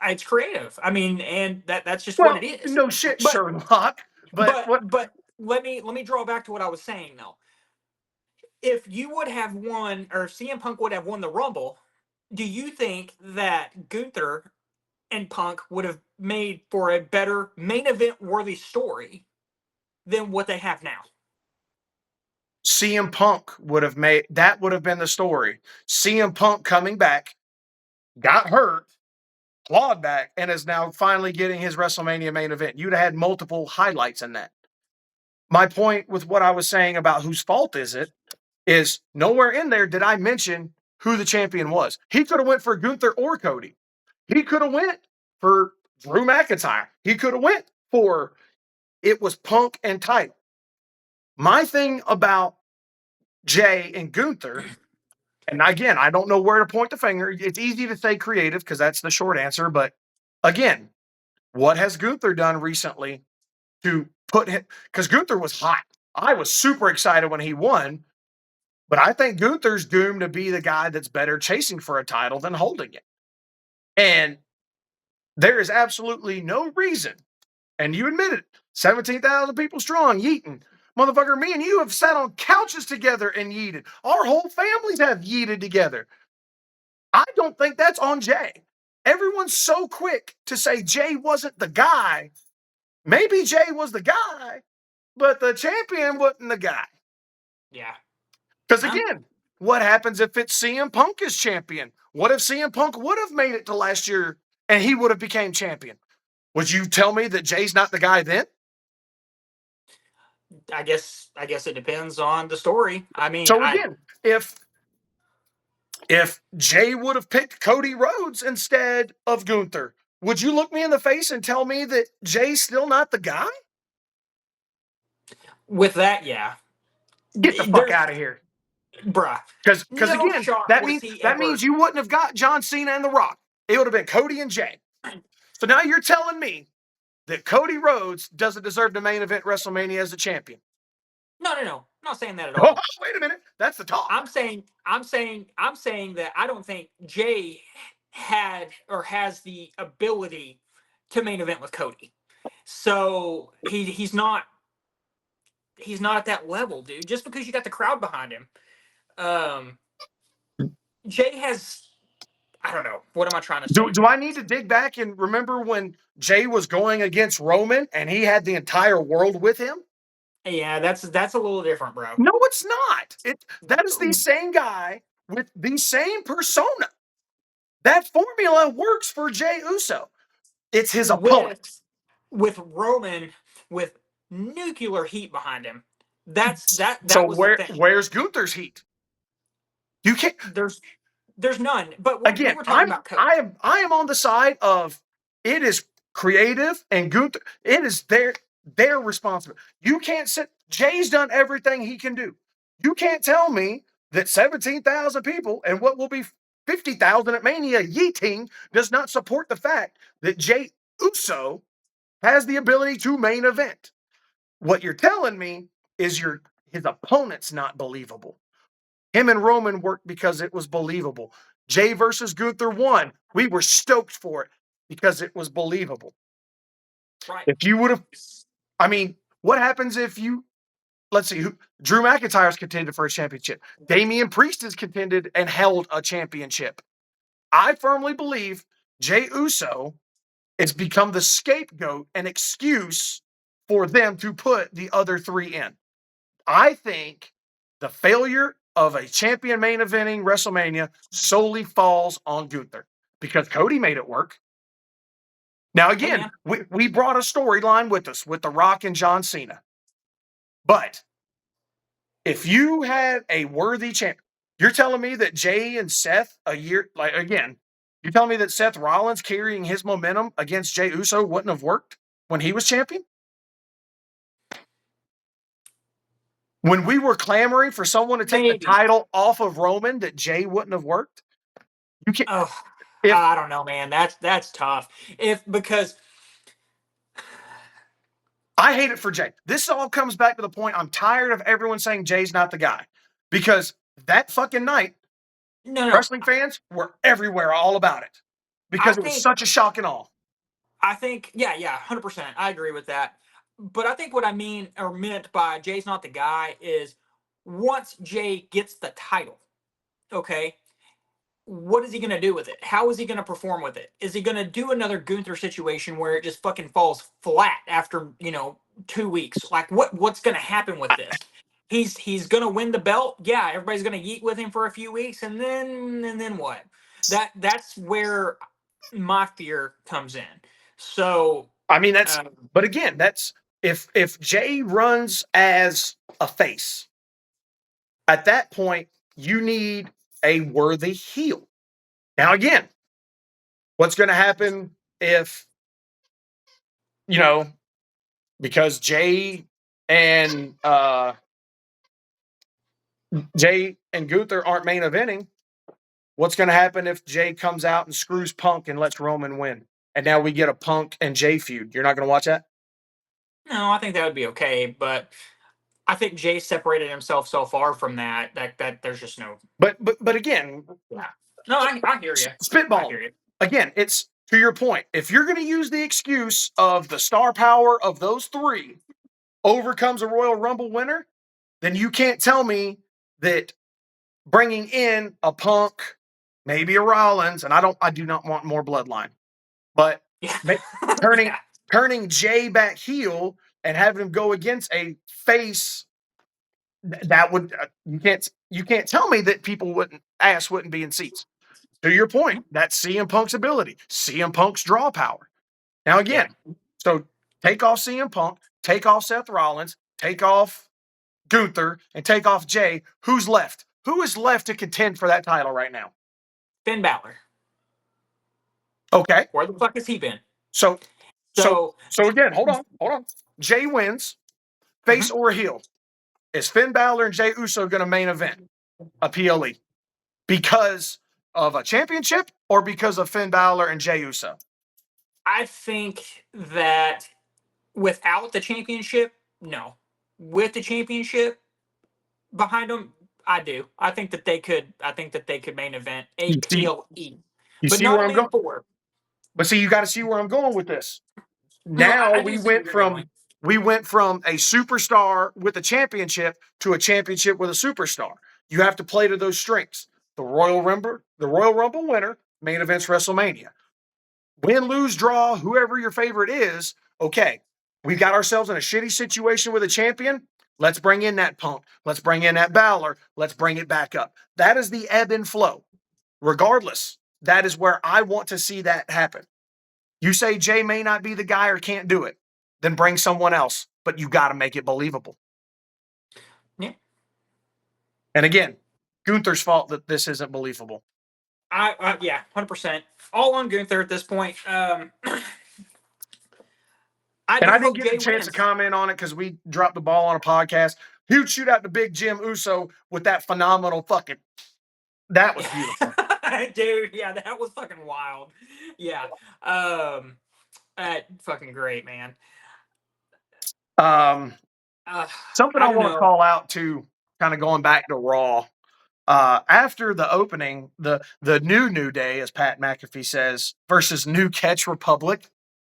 It's creative. I mean, and that's just what it is. No shit, Sherlock. But let me draw back to what I was saying though. if you would have won, or CM Punk would have won the Rumble, do you think that Gunther and Punk would have made for a better main event worthy story than what they have now? CM Punk would have made that would have been the story. CM Punk coming back, got hurt, clawed back, and is now finally getting his WrestleMania main event. You'd have had multiple highlights in that. My point with what I was saying about whose fault is it is nowhere in there did I mention who the champion was. He could have went for Gunther or Cody. He could have went for Drew McIntyre. He could have went for it was Punk and title. My thing about Jay and Gunther, and again, I don't know where to point the finger. It's easy to say creative because that's the short answer. But again, what has Gunther done recently to put him? Because Gunther was hot. I was super excited when he won, but I think Gunther's doomed to be the guy that's better chasing for a title than holding it. And there is absolutely no reason, and you admit it, 17,000 people strong, yeeting. Motherfucker, me and you have sat on couches together and yeeted. Our whole families have yeeted together. I don't think that's on Jay. Everyone's so quick to say Jay wasn't the guy. Maybe Jay was the guy, but the champion wasn't the guy. Yeah. Because again, what happens if it's CM Punk is champion? What if CM Punk would have made it to last year and he would have became champion? Would you tell me that Jay's not the guy then? I guess it depends on the story. I mean, So again, if Jay would have picked Cody Rhodes instead of Gunther, would you look me in the face and tell me that Jay's still not the guy? with that, yeah. Get the fuck out of here. Bruh. Because No again, shot that was means he that ever. means you wouldn't have got John Cena and The Rock. It would have been Cody and Jay. So now you're telling me that Cody Rhodes doesn't deserve the main event WrestleMania as the champion. No. I'm not saying that at all. Wait a minute. That's the talk. I'm saying that I don't think Jay had or has the ability to main event with Cody. So he's not at that level, dude. Just because you got the crowd behind him. Jay has, I don't know. What am I trying to say? Do I need to dig back and remember when Jay was going against Roman and he had the entire world with him? Yeah, that's a little different, bro. No, it's not. That is the same guy with the same persona. That formula works for Jay Uso. It's his opponent. With Roman with nuclear heat behind him. That so was the thing. Where's Gunther's heat? You can't. There's none. But Again, we were talking about Cody. I am on the side of it is creative and Gunther. It is their responsibility. You can't sit. Jay's done everything he can do. You can't tell me that 17,000 people and what will be 50,000 at Mania yeeting does not support the fact that Jay Uso has the ability to main event. What you're telling me is his opponent's not believable. Him and Roman worked because it was believable. Jay versus Gunther won. We were stoked for it because it was believable. Right. If you would have, I mean, what happens if you, let's see, Drew McIntyre's contended for a championship. Damian Priest has contended and held a championship. I firmly believe Jay Uso has become the scapegoat and excuse for them to put the other three in. I think the failure of a champion main eventing WrestleMania solely falls on Gunther because Cody made it work. Now, again, we brought a storyline with us with The Rock and John Cena. But if you had a worthy champion, you're telling me that Jay and Seth you're telling me that Seth Rollins carrying his momentum against Jay Uso wouldn't have worked when he was champion? When we were clamoring for someone to take the title off of Roman, that Jay wouldn't have worked? You can't. I don't know, man. That's tough. Because I hate it for Jay. This all comes back to the point I'm tired of everyone saying Jay's not the guy. Because that fucking night, wrestling fans were everywhere all about it. Because it was such a shock and awe. I think, 100%. I agree with that. But I think what I meant by Jay's not the guy is once Jay gets the title, okay, what is he going to do with it? How is he going to perform with it? Is he going to do another Gunther situation where it just fucking falls flat after 2 weeks? Like what's going to happen with this? He's going to win the belt. Yeah, everybody's going to yeet with him for a few weeks, and then what? That's where my fear comes in. So I mean, that's, um, but again, that's if Jay runs as a face, at that point, you need a worthy heel. Now, again, what's going to happen if, because and Jay and Gunther aren't main eventing, what's going to happen if Jay comes out and screws Punk and lets Roman win? And now we get a Punk and Jay feud. You're not going to watch that? no, I think that would be okay, but I think Jay separated himself so far from that there's just no. But again, Yeah. No, I hear you. I spitball. hear you. Again, it's to your point. If you're going to use the excuse of the star power of those three overcomes a Royal Rumble winner, then you can't tell me that bringing in a Punk, maybe a Rollins, and I do not want more bloodline, but Yeah. turning Yeah. turning Jay back heel and having him go against a face, that would you can't tell me that people wouldn't be in seats. To your point, that's CM Punk's ability, CM Punk's draw power. Now again, so take off CM Punk, take off Seth Rollins, take off Gunther, and take off Jay. Who's left? Who is left to contend for that title right now? Finn Balor. Okay. Where the fuck has he been? So again, hold on. Jay wins, face or heel. Is Finn Balor and Jey Uso going to main event a PLE because of a championship or because of Finn Balor and Jey Uso? I think that without the championship, no. With the championship behind them, I do. I think that they could. I think that they could main event a PLE, You but see not where a I'm main going? four. But see, you got to see where I'm going with this. No, Now I do see where you're going. we went from a superstar with a championship to a championship with a superstar. You have to play to those strengths. The Royal Rumble winner, main events WrestleMania. Win, lose, draw, whoever your favorite is. Okay, we've got ourselves in a shitty situation with a champion. Let's bring in that Punk. Let's bring in that Balor. Let's bring it back up. That is the ebb and flow. Regardless, that is where I want to see that happen. You say Jay may not be the guy or can't do it, then bring someone else, but you got to make it believable. Yeah. And again, Gunther's fault that this isn't believable. Yeah, 100%. All on Gunther at this point. I didn't get a chance to comment on it because we dropped the ball on a podcast. Huge shoot out to Big Jim Uso with that phenomenal fucking. That was beautiful. Dude, yeah, that was fucking wild. Yeah. Fucking great, man. Something I want to call out to, kind of going back to Raw. After the opening, the new day, as Pat McAfee says, versus New Catch Republic.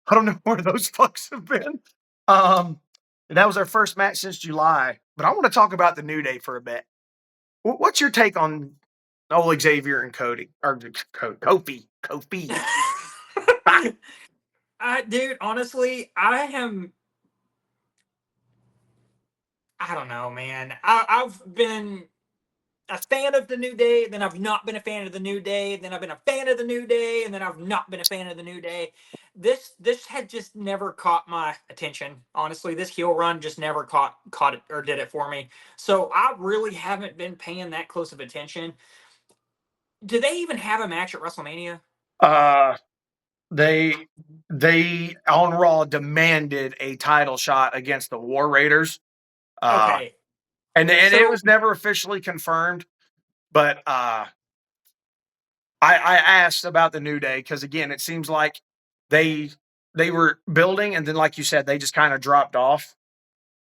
I don't know where those fucks have been. That was our first match since July. But I want to talk about the New Day for a bit. What's your take on old Xavier and Cody? Or Kofi. Dude, honestly, I don't know, man. I've been a fan of the New Day, then I've not been a fan of the New Day, then I've been a fan of the New Day, and then I've not been a fan of the New Day. This had just never caught my attention. Honestly, this heel run just never caught it or did it for me. So I really haven't been paying that close of attention. Do they even have a match at WrestleMania? They on Raw demanded a title shot against the War Raiders. Okay. And it was never officially confirmed, but I asked about the New Day because again, it seems like they were building, and then like you said, they just kind of dropped off.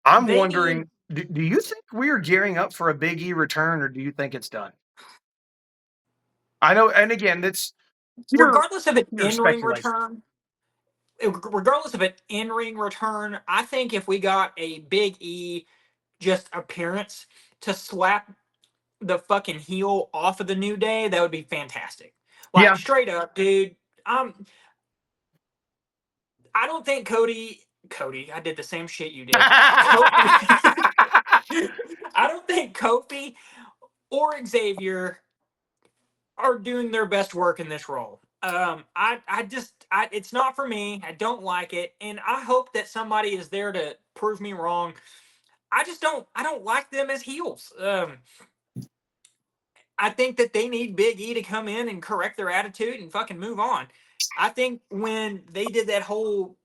I'm wondering, do you think we're gearing up for a Big E return, or do you think it's done? I know, and again, it's regardless of an in-ring return. Regardless of an in-ring return, I think if we got a Big E just appearance, to slap the fucking heel off of the New Day, that would be fantastic. Like Yeah. straight up, dude. I don't think Cody, I did the same shit you did. Kofi, I don't think Kofi or Xavier are doing their best work in this role. It's not for me. I don't like it, and I hope that somebody is there to prove me wrong. I don't like them as heels. I think that they need Big E to come in and correct their attitude and fucking move on. I think when they did that whole,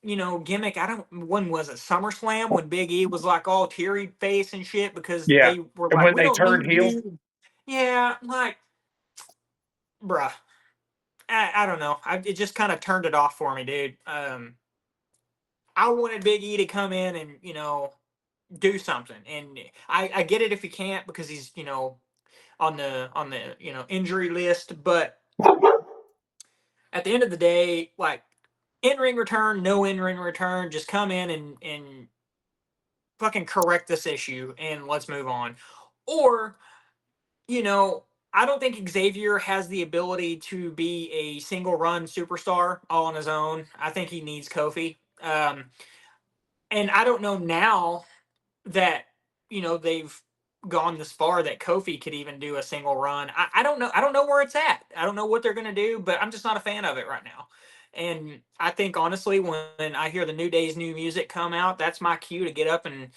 gimmick, when was it? SummerSlam, when Big E was like all teary face and shit because Yeah. they were And like, when we they don't turned need heel. you. Yeah, like, bruh. I don't know. It just kind of turned it off for me, dude. I wanted Big E to come in and, do something. And I get it if he can't because he's, on the injury list, but at the end of the day, like in-ring return, no in-ring return, just come in and fucking correct this issue and let's move on. Or, you know, I don't think Xavier has the ability to be a single run superstar all on his own. I think he needs Kofi. And I don't know now that, they've gone this far that Kofi could even do a single run. I don't know. I don't know where it's at. I don't know what they're going to do, but I'm just not a fan of it right now. And I think honestly, when I hear the New Day's new music come out, that's my cue to get up and,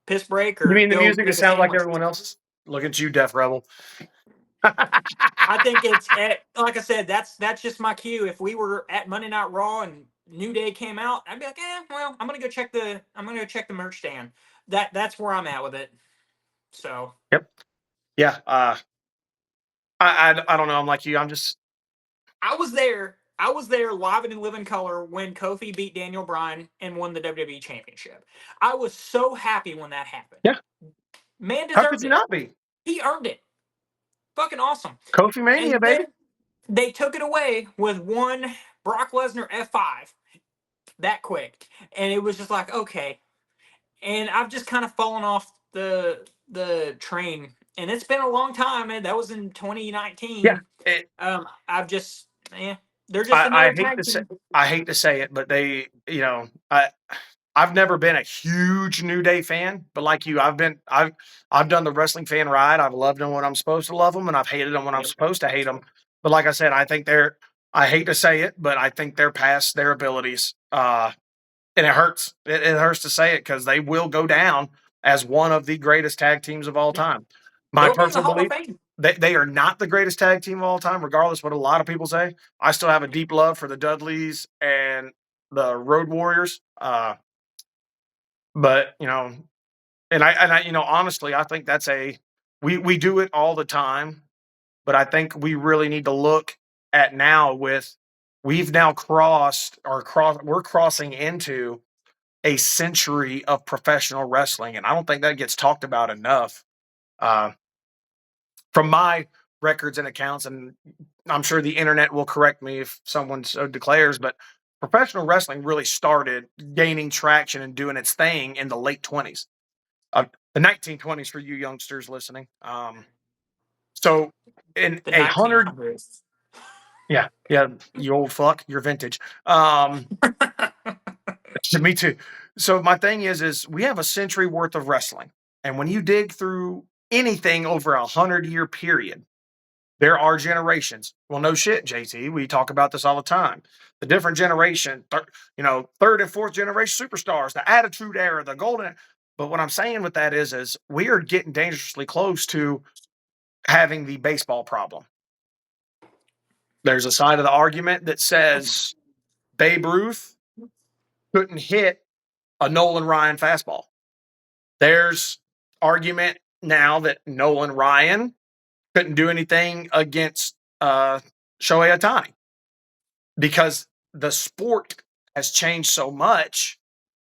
piss break You or mean the go music that make a sounds like sandwich. everyone else's? Look at you, Def Rebel. I think like I said, that's just my cue. If we were at Monday Night Raw and New Day came out, I'd be like, well, I'm gonna go check the merch stand. That's where I'm at with it. So Yep. Yeah. I don't know. I'm like you. I'm just. I was there. I was there live and in living color when Kofi beat Daniel Bryan and won the WWE Championship. I was so happy when that happened. Yeah. Man How could deserved you it. not be? He earned it. Fucking awesome. Kofi Mania, And baby. then they took it away with one Brock Lesnar F5 that quick. And it was just like, okay. And I've just kind of fallen off the train. And it's been a long time, man. That was in Yeah. 2019. It, I've just, they're just I another hate tag to say team. I hate to say it, but I've never been a huge New Day fan, but like you, I've done the wrestling fan ride. I've loved them when I'm supposed to love them, and I've hated them when I'm Yep. supposed to hate them. But like I said, I think they're. I hate to say it, but I think they're past their abilities. And it hurts. It hurts to say it because they will go down as one of the greatest tag teams of all time. My They'll be in the personal Hall of belief, Fame. they are not the greatest tag team of all time, regardless of what a lot of people say. I still have a deep love for the Dudleys and the Road Warriors. But honestly, I think that's we do it all the time, but I think we really need to look at now we've now we're crossing into a century of professional wrestling, and I don't think that gets talked about enough. Uh, from my records and accounts, and I'm sure the internet will correct me if someone so declares, but professional wrestling really started gaining traction and doing its thing in the late 20s, the 1920s for you youngsters listening. So in The 100, 1900s. yeah, you old fuck, you're vintage. Me too. So my thing is we have a century worth of wrestling, and when you dig through anything over 100-year period, there are generations. Well, no shit, JT. We talk about this all the time. The different generation, third and fourth generation superstars, the Attitude Era, the Golden. But what I'm saying with that is we are getting dangerously close to having the baseball problem. There's a side of the argument that says Babe Ruth couldn't hit a Nolan Ryan fastball. There's argument now that Nolan Ryan couldn't do anything against Shohei Ohtani because the sport has changed so much.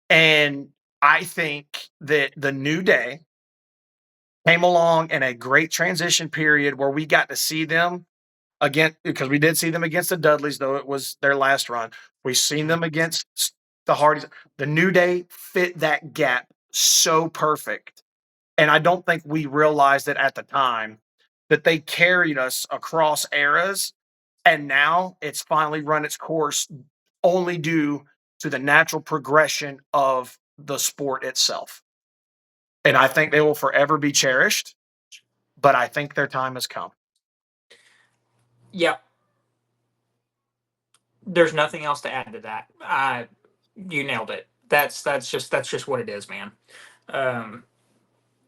And I think that the New Day came along in a great transition period where we got to see them again, because we did see them against the Dudleys, though it was their last run. We've seen them against the Hardys. The New Day fit that gap so perfect And I don't think we realized it at the time that they carried us across eras. And now it's finally run its course only due to the natural progression of the sport itself. And I think they will forever be cherished, but I think their time has come. Yep. There's nothing else to add to that. You nailed it. That's just what it is, man.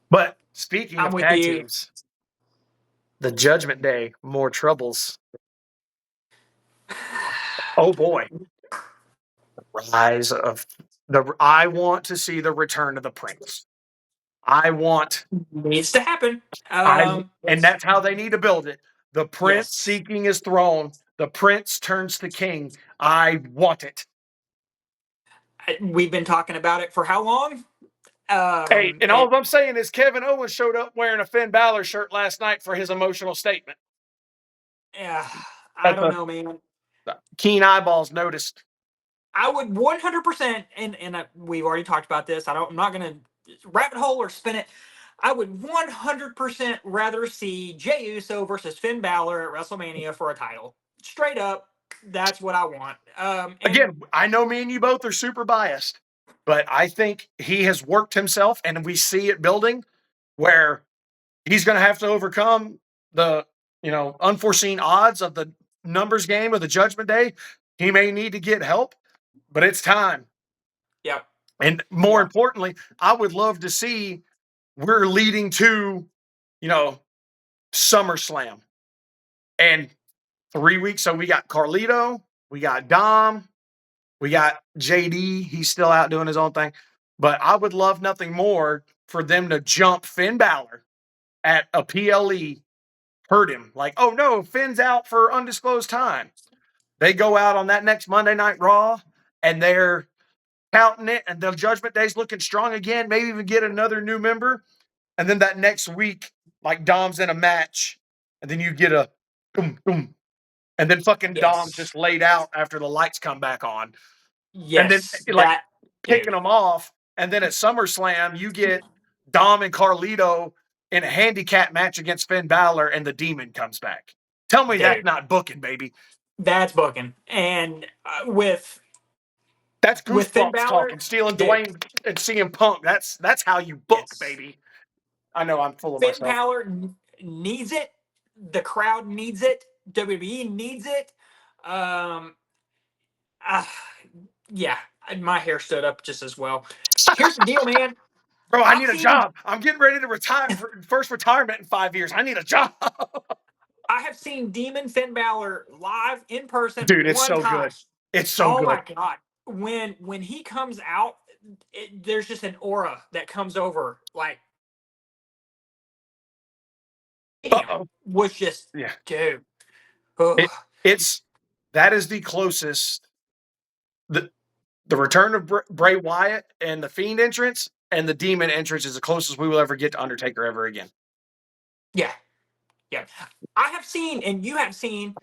But speaking I'm of with tag you. teams, the Judgment Day, more troubles. Oh boy. Rise of I want to see the return of the Prince. I want Needs to happen. and that's how they need to build it. The Prince Yes. seeking his throne, the Prince turns to king. I want it. We've been talking about it for how long? Hey, and all I'm saying is Kevin Owens showed up wearing a Finn Balor shirt last night for his emotional statement. Yeah, I don't know, man. Keen eyeballs noticed. I would 100%, and we've already talked about this. I'm not going to rabbit hole or spin it. I would 100% rather see Jey Uso versus Finn Balor at WrestleMania for a title. Straight up, that's what I want. Again, I know me and you both are super biased, but I think he has worked himself, and we see it building where he's going to have to overcome the unforeseen odds of the numbers game of the Judgment Day. He may need to get help, but it's time. Yep. And more importantly, I would love to see we're leading to, SummerSlam. And 3 weeks. So we got Carlito, we got Dom, we got JD. He's still out doing his own thing. But I would love nothing more for them to jump Finn Balor at a PLE, hurt him. Like, oh no, Finn's out for undisclosed time. They go out on that next Monday Night Raw and they're counting it, and the Judgment Day's looking strong again, maybe even get another new member. And then that next week, like Dom's in a match, and then you get a boom, boom. And then fucking Dom just laid out after the lights come back on. And then like picking them off. And then at SummerSlam, you get Dom and Carlito in a handicap match against Finn Balor, and the Demon comes back. Tell me that's not booking, baby. That's booking. And that's with Finn Goosebumps Balor talking, stealing Dwayne and CM Punk. That's how you book, baby. I know I'm full of Finn myself. Balor needs it. The crowd needs it. WWE needs it. Yeah, my hair stood up just as well. Here's the deal, man. Bro, I need a job. I'm getting ready to retire. First retirement in 5 years. I need a job. I have seen Demon Finn Balor live in person. Dude, it's one so time. good. It's so good. Oh my god! When he comes out, there's just an aura that comes over. Like, was just dude. That is the closest. The return of Bray Wyatt and the Fiend entrance and the Demon entrance is the closest we will ever get to Undertaker ever again. Yeah. I have seen, and you have seen,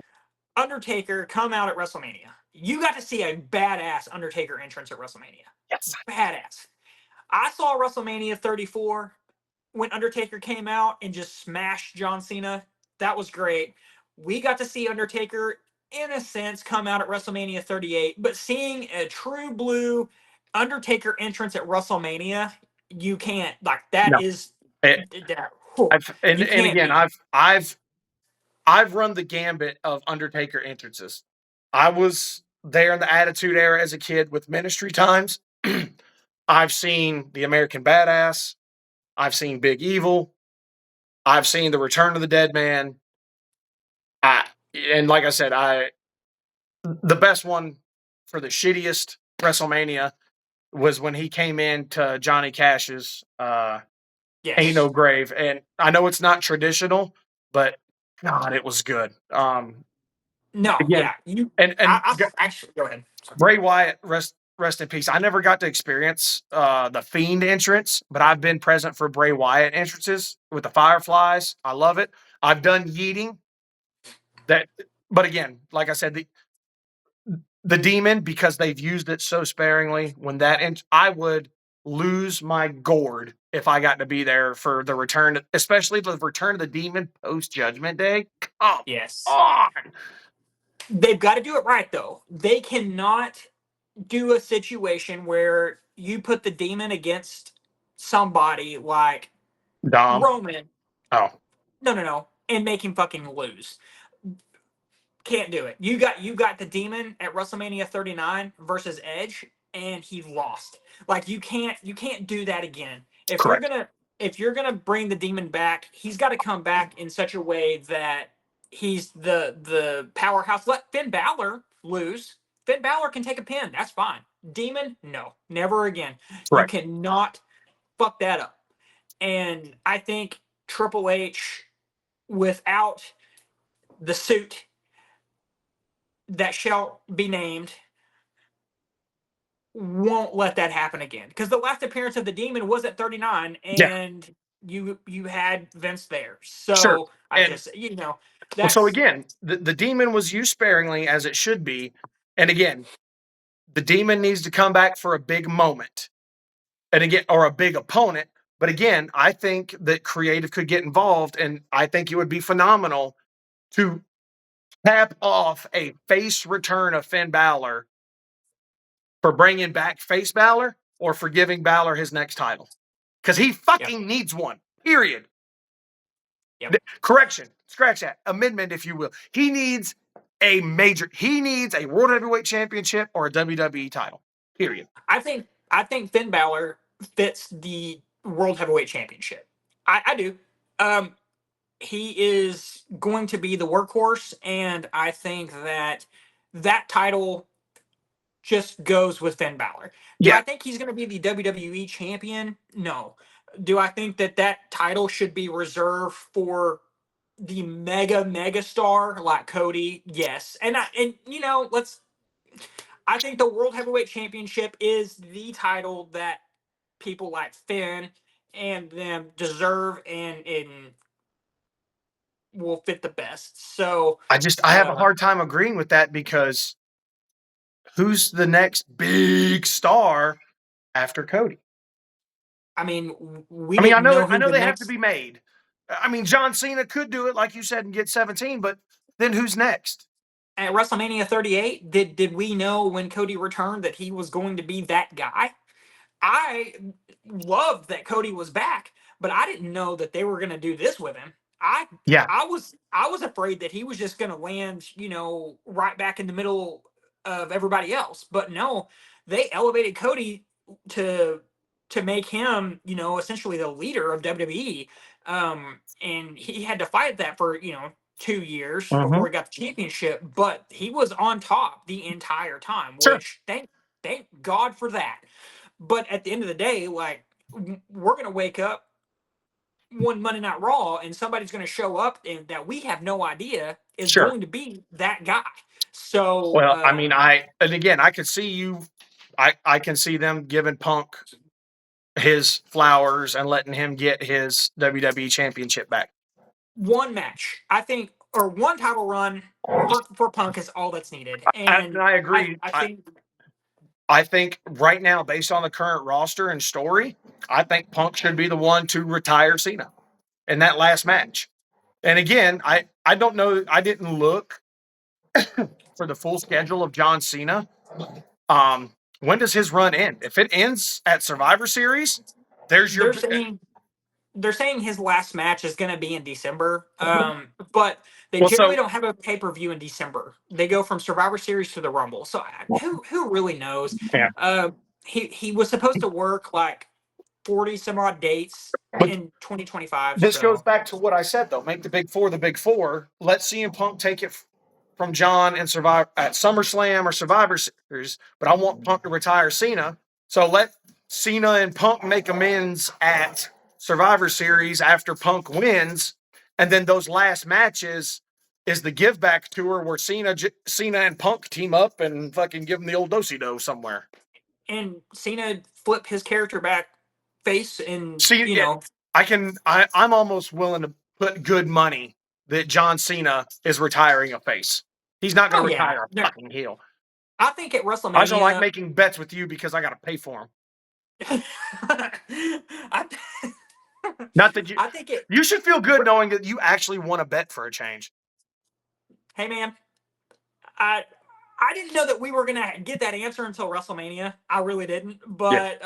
Undertaker come out at WrestleMania. You got to see a badass Undertaker entrance at WrestleMania. Yes. Badass. I saw WrestleMania 34 when Undertaker came out and just smashed John Cena. That was great. We got to see Undertaker, in a sense, come out at WrestleMania 38, but seeing a true blue Undertaker entrance at WrestleMania, you can't, like, that no. is that. I've run the gambit of Undertaker entrances. I was there in the Attitude Era as a kid with Ministry Times. I've seen the American Badass. I've seen Big Evil. I've seen the Return of the Dead Man. And like I said, the best one for the shittiest WrestleMania was when he came in to Johnny Cash's Ain't No Grave. And I know it's not traditional, but God, it was good. Actually, go ahead. Sorry. Bray Wyatt, rest in peace. I never got to experience the Fiend entrance, but I've been present for Bray Wyatt entrances with the Fireflies. I love it. I've done yeeting. But again, like I said, the Demon, because they've used it so sparingly. When I would lose my gourd if I got to be there for the return, especially the return of the Demon post Judgment Day. Come Yes. on. They've got to do it right, though. They cannot do a situation where you put the Demon against somebody like Dom. Roman. Oh, No, and make him fucking lose. Can't do it. You got the Demon at WrestleMania 39 versus Edge, and he lost. Like you can't do that again. If you're correct. gonna if you're gonna bring the Demon back, he's got to come back in such a way that he's the powerhouse. Let Finn Balor lose. Finn Balor can take a pin. That's fine. Demon, no, never again. You Correct. cannot fuck that up. And I think Triple H, without the suit that shall be named, won't let that happen again. Because the last appearance of the Demon was at 39, Yeah, and you had Vince there. sure. So I And just so that's again, the Demon was used sparingly as it should be. And again, the Demon needs to come back for a big moment. And again, or a big opponent. But again, I think that creative could get involved, and I think it would be phenomenal to tap off a face return of Finn Balor for bringing back face Balor or for giving Balor his next title. Because he yep, fucking needs one. Period. yep. Correction. Scratch that. Amendment, if you will. He needs a World Heavyweight Championship or a WWE title. Period. I think Finn Balor fits the World Heavyweight Championship. I do. Um, he is going to be the workhorse, and I think that title just goes with Finn Balor. Do Yeah. I think he's going to be the WWE champion? No. Do I think that title should be reserved for the mega star like Cody? Yes. And I think the World Heavyweight Championship is the title that people like Finn and them deserve and will fit the best. So, I have a uh, hard time agreeing with that because who's the next big star after Cody? I mean, we I mean, didn't know I who know the they have to next be made. I mean, John Cena could do it, like you said, and get 17, but then who's next? at WrestleMania 38. Did we know when Cody returned that he was going to be that guy? I loved that Cody was back, but I didn't know that they were going to do this with him. I Yeah. I was afraid that he was just going to land, right back in the middle of everybody else. But no, they elevated Cody to make him, essentially the leader of WWE. And he had to fight that for, 2 years Mm-hmm. before he got the championship, but he was on top the entire time, Sure. which thank God for that. But at the end of the day, like we're gonna wake up one Monday Night Raw, and somebody's gonna show up and that we have no idea is Sure. going to be that guy. So, Well, I mean, and again, I could see I can see them giving Punk his flowers and letting him get his WWE championship back. one match, I think, or one title run for Punk is all that's needed. And And I I, agree. I think I think right now, based on the current roster and story, I think Punk should be the one to retire Cena in that last match. And again, I don't know. I didn't look for the full schedule of John Cena. When does his run end? If it ends at Survivor Series, there's your. they're saying they're saying his last match is going to be in December. But they Well, generally so don't have a pay per view in December. They go from Survivor Series to the Rumble. So who really knows? yeah, He was supposed to work like 40 some odd dates but in 2025. this goes So back to what I said though. Make the big four the big four. Let CM Punk take it from John and Survivor at SummerSlam or Survivor Series. But I want Punk to retire Cena. So let Cena and Punk make amends at Survivor Series after Punk wins, and then those last matches is the give back tour where Cena and Punk team up and fucking give them the old do somewhere. and Cena flip his character back face and See, I'm almost willing to put good money that John Cena is retiring a face. He's not going oh to yeah. retire a fucking heel. I think at I just don't like WrestleMania making bets with you because I got to pay for them. I, Not that you I think it. you should feel good knowing that you actually won a bet for a change. Hey man, I I didn't know that we were gonna get that answer until WrestleMania. I really didn't, Yeah. but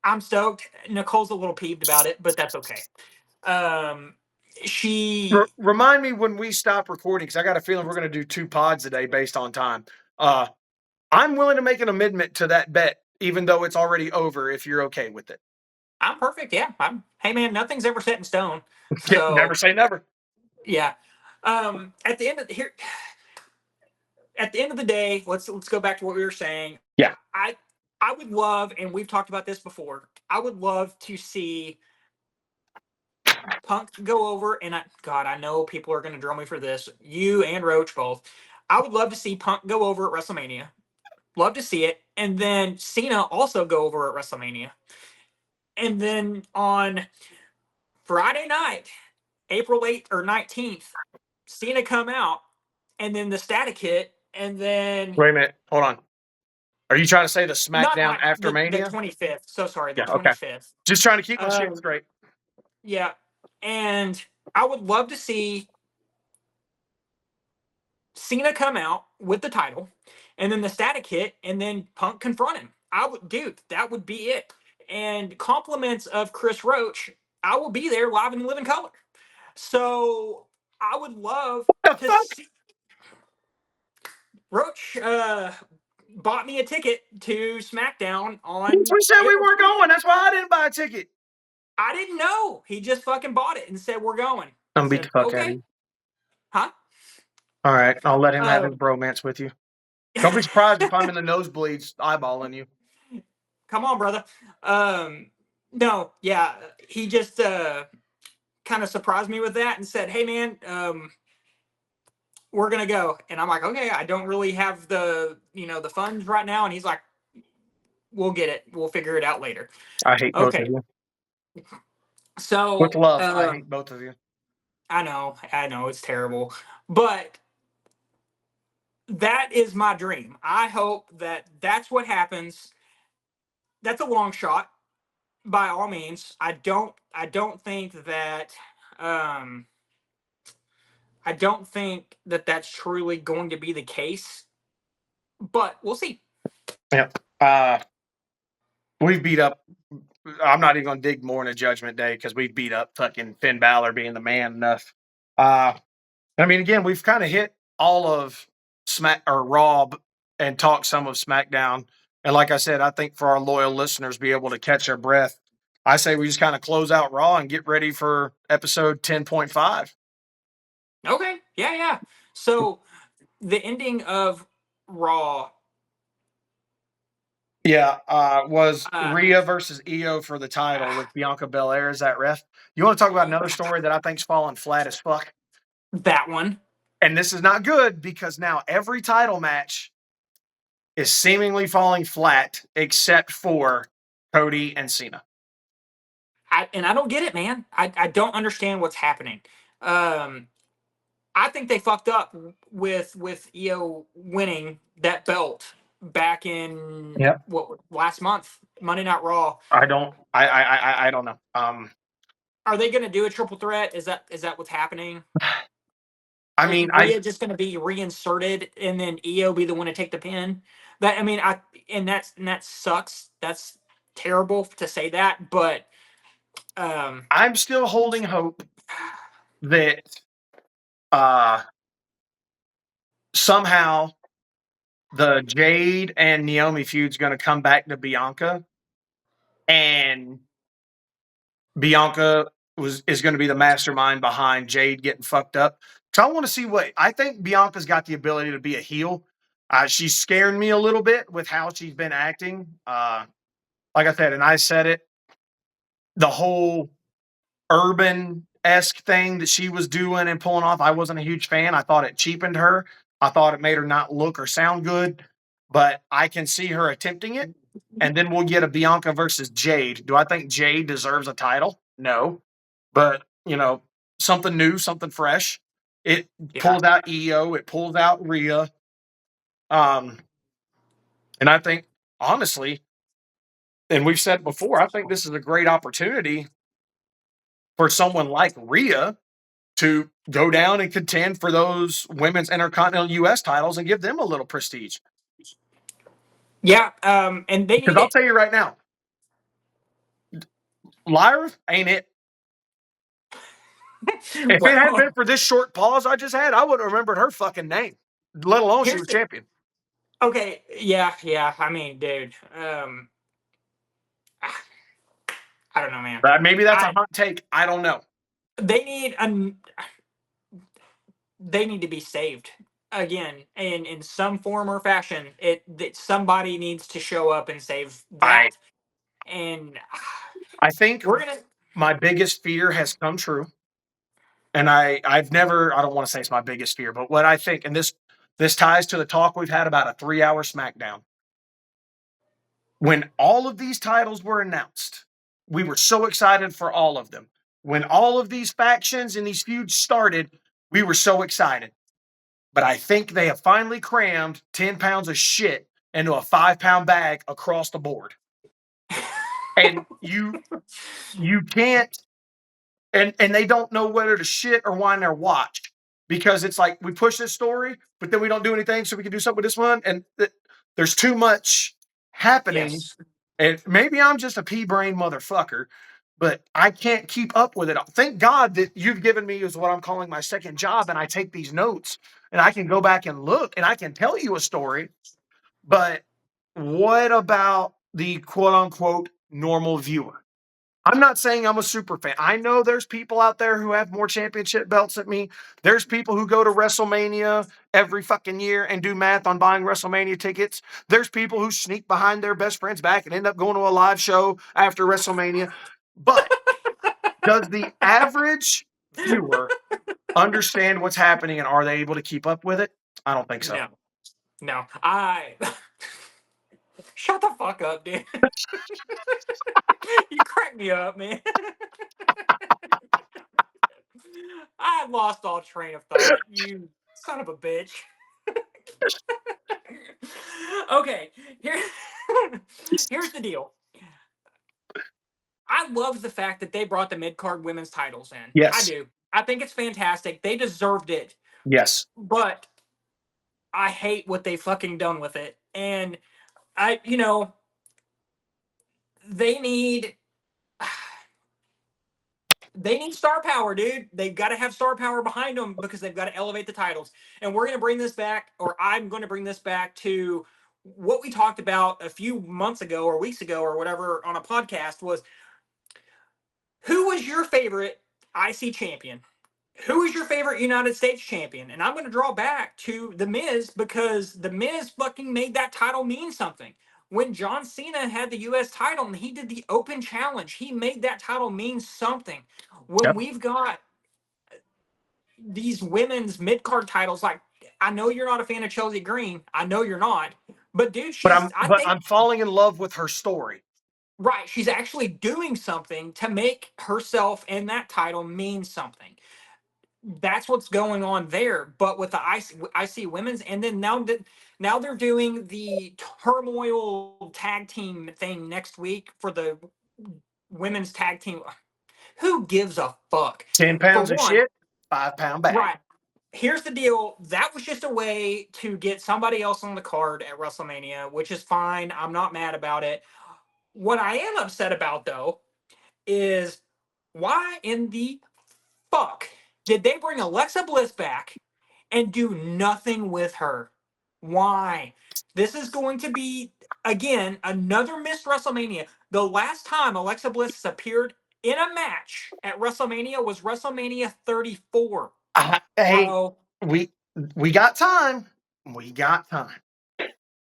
I'm stoked. Nicole's a little peeved about it, but that's okay. Um, she Remind me when we stop recording, because I got a feeling we're going to do 2 pods today based on time. I'm willing to make an amendment to that bet, even though it's already over, if you're okay with it. I'm perfect. Yeah, I'm. Hey man, nothing's ever set in stone. Never So say never. yeah. At the end of here, at the end of the day, let's go back to what we were saying. Yeah. I would love, and we've talked about this before. I would love to see Punk go over, and God, I know people are going to drill me for this. You and Roach both. I would love to see Punk go over at WrestleMania. Love to see it, and then Cena also go over at WrestleMania, and then on Friday night, April 8th or 19th, Cena come out, and then the Static hit, and then Wait a minute. Hold on. Are you trying to say the not SmackDown after the Mania? 25th. So sorry, the Yeah. Okay. 25th. Just trying to keep my shit Um, straight. yeah, and I would love to see Cena come out with the title, and then the Static hit, and then Punk confront him. I would, dude, that would be it. And compliments of Chris Roach, I will be there live in living color. So I would love The to fuck? see Roach. Bought me a ticket to SmackDown on We said we April weren't 25th. going. That's why I didn't buy a ticket. I didn't know. He just fucking bought it and said, "We're going." I'm I gonna beat the said, fuck out of "Okay." you. Huh? All right. I'll let him have his Um, bromance with you. Don't be surprised if I'm in the nosebleeds eyeballing you. come on, brother. No, yeah. He just kind of surprised me with that and said, "Hey, man, we're gonna go." And I'm like, "Okay, I don't really have the funds right now." And he's like, "We'll get it. We'll figure it out later." I hate both of Okay. you. With So love, I hate both of you. I know it's terrible, but that is my dream. I hope that that's what happens. That's a long shot by all means. I don't think that um I don't think that that's truly going to be the case, but we'll see. Yeah. We've beat up. I'm not even gonna dig more into Judgment Day because we beat up fucking Finn Balor being the man enough. Uh, I mean, again, we've kind of hit all of Smack or Raw and talked some of SmackDown. And like I said, I think for our loyal listeners, be able to catch their breath. I say we just kind of close out Raw and get ready for episode 10.5. Okay. Yeah, yeah. So the ending of Raw Yeah, was uh Rhea versus Io for the title with Bianca Belair as that ref. You want to talk about another story that I think's falling flat as fuck? that one. And this is not good because now every title match is seemingly falling flat except for Cody and Cena. I don't get it, man. I don't understand what's happening. Um I think they fucked up with EO winning that belt back in Yep. what last month, Monday Night Raw. I don't. I don't know. Are they going to do a triple threat? Is that what's happening? I Is mean, Rhea just going to be reinserted and then EO be the one to take the pin? That I mean, that sucks. That's terrible to say that, but I'm still holding hope that uh, somehow the Jade and Naomi feud's going to come back to Bianca, and Bianca is going to be the mastermind behind Jade getting fucked up. So I want to see what I think. Bianca's got the ability to be a heel. She's scaring me a little bit with how she's been acting. Like I said, and I said it, the whole urban-esque thing that she was doing and pulling off, I wasn't a huge fan. I thought it cheapened her. I thought it made her not look or sound good. But I can see her attempting it. And then we'll get a Bianca versus Jade. Do I think Jade deserves a title? No. But, something new, something fresh. It yeah, pulls out EO, it pulls out Rhea. And I think, honestly, and we've said before, I think this is a great opportunity for someone like Rhea to go down and contend for those women's intercontinental US titles and give them a little prestige. Yeah, and they Because need I'll it. tell you right now, Lyra ain't it. If it hadn't been Well, for this short pause I just had, I wouldn't have remembered her fucking name, let alone she here's was the champion. okay. Yeah. I mean, dude, I don't know, man. Maybe that's a I hot take. I don't know. they need an they need to be saved again in some form or fashion. It that somebody needs to show up and save I that. And I think we're gonna my biggest fear has come true. And I've never, I don't want to say it's my biggest fear, but what I think, and this ties to the talk we've had about a 3-hour SmackDown. When all of these titles were announced, we were so excited for all of them. When all of these factions and these feuds started, we were so excited. But I think they have finally crammed 10 pounds of shit into a 5-pound bag across the board. And you can't, and they don't know whether to shit or whine their watch, because it's like we push this story, but then we don't do anything so we can do something with this one, and there's too much happening. yes. And maybe I'm just a pea brain motherfucker, but I can't keep up with it. Thank God that you've given me is what I'm calling my second job, and I take these notes and I can go back and look and I can tell you a story. But what about the quote unquote normal viewer? I'm not saying I'm a super fan. I know there's people out there who have more championship belts than me. There's people who go to WrestleMania every fucking year and do math on buying WrestleMania tickets. There's people who sneak behind their best friend's back and end up going to a live show after WrestleMania. But does the average viewer understand what's happening and are they able to keep up with it? I don't think so. No. No. I shut the fuck up, dude. You crack me up, man. I lost all train of thought. You son of a bitch. Okay, here, here's the deal. I love the fact that they brought the mid card women's titles in. I Yes. do. I think it's fantastic. They deserved it, Yes. but I hate what they fucking done with it. And you know, they need they need star power, dude. They've got to have star power behind them because they've got to elevate the titles. And we're going to bring this back, or I'm going to bring this back to what we talked about a few months ago or weeks ago or whatever on a podcast was who was your favorite IC champion? Who is your favorite United States champion? And I'm going to draw back to The Miz because The Miz fucking made that title mean something. When John Cena had the US title and he did the open challenge, he made that title mean something. When Yep. we've got these women's mid card titles, like I know you're not a fan of Chelsea Green. I know you're not. But dude, I But think I'm falling in love with her story. right, she's actually doing something to make herself and that title mean something. That's what's going on there. But with the IC women's, and then now they're doing the turmoil tag team thing next week for the women's tag team. Who gives a fuck? 10 For pounds of one, shit, 5-pound bag. right. Here's the deal. That was just a way to get somebody else on the card at WrestleMania, which is fine. I'm not mad about it. What I am upset about, though, is why in the fuck did they bring Alexa Bliss back and do nothing with her? Why? This is going to be, again, another missed WrestleMania. The last time Alexa Bliss appeared in a match at WrestleMania was WrestleMania 34. Hey, Bro, we we got time. We got time.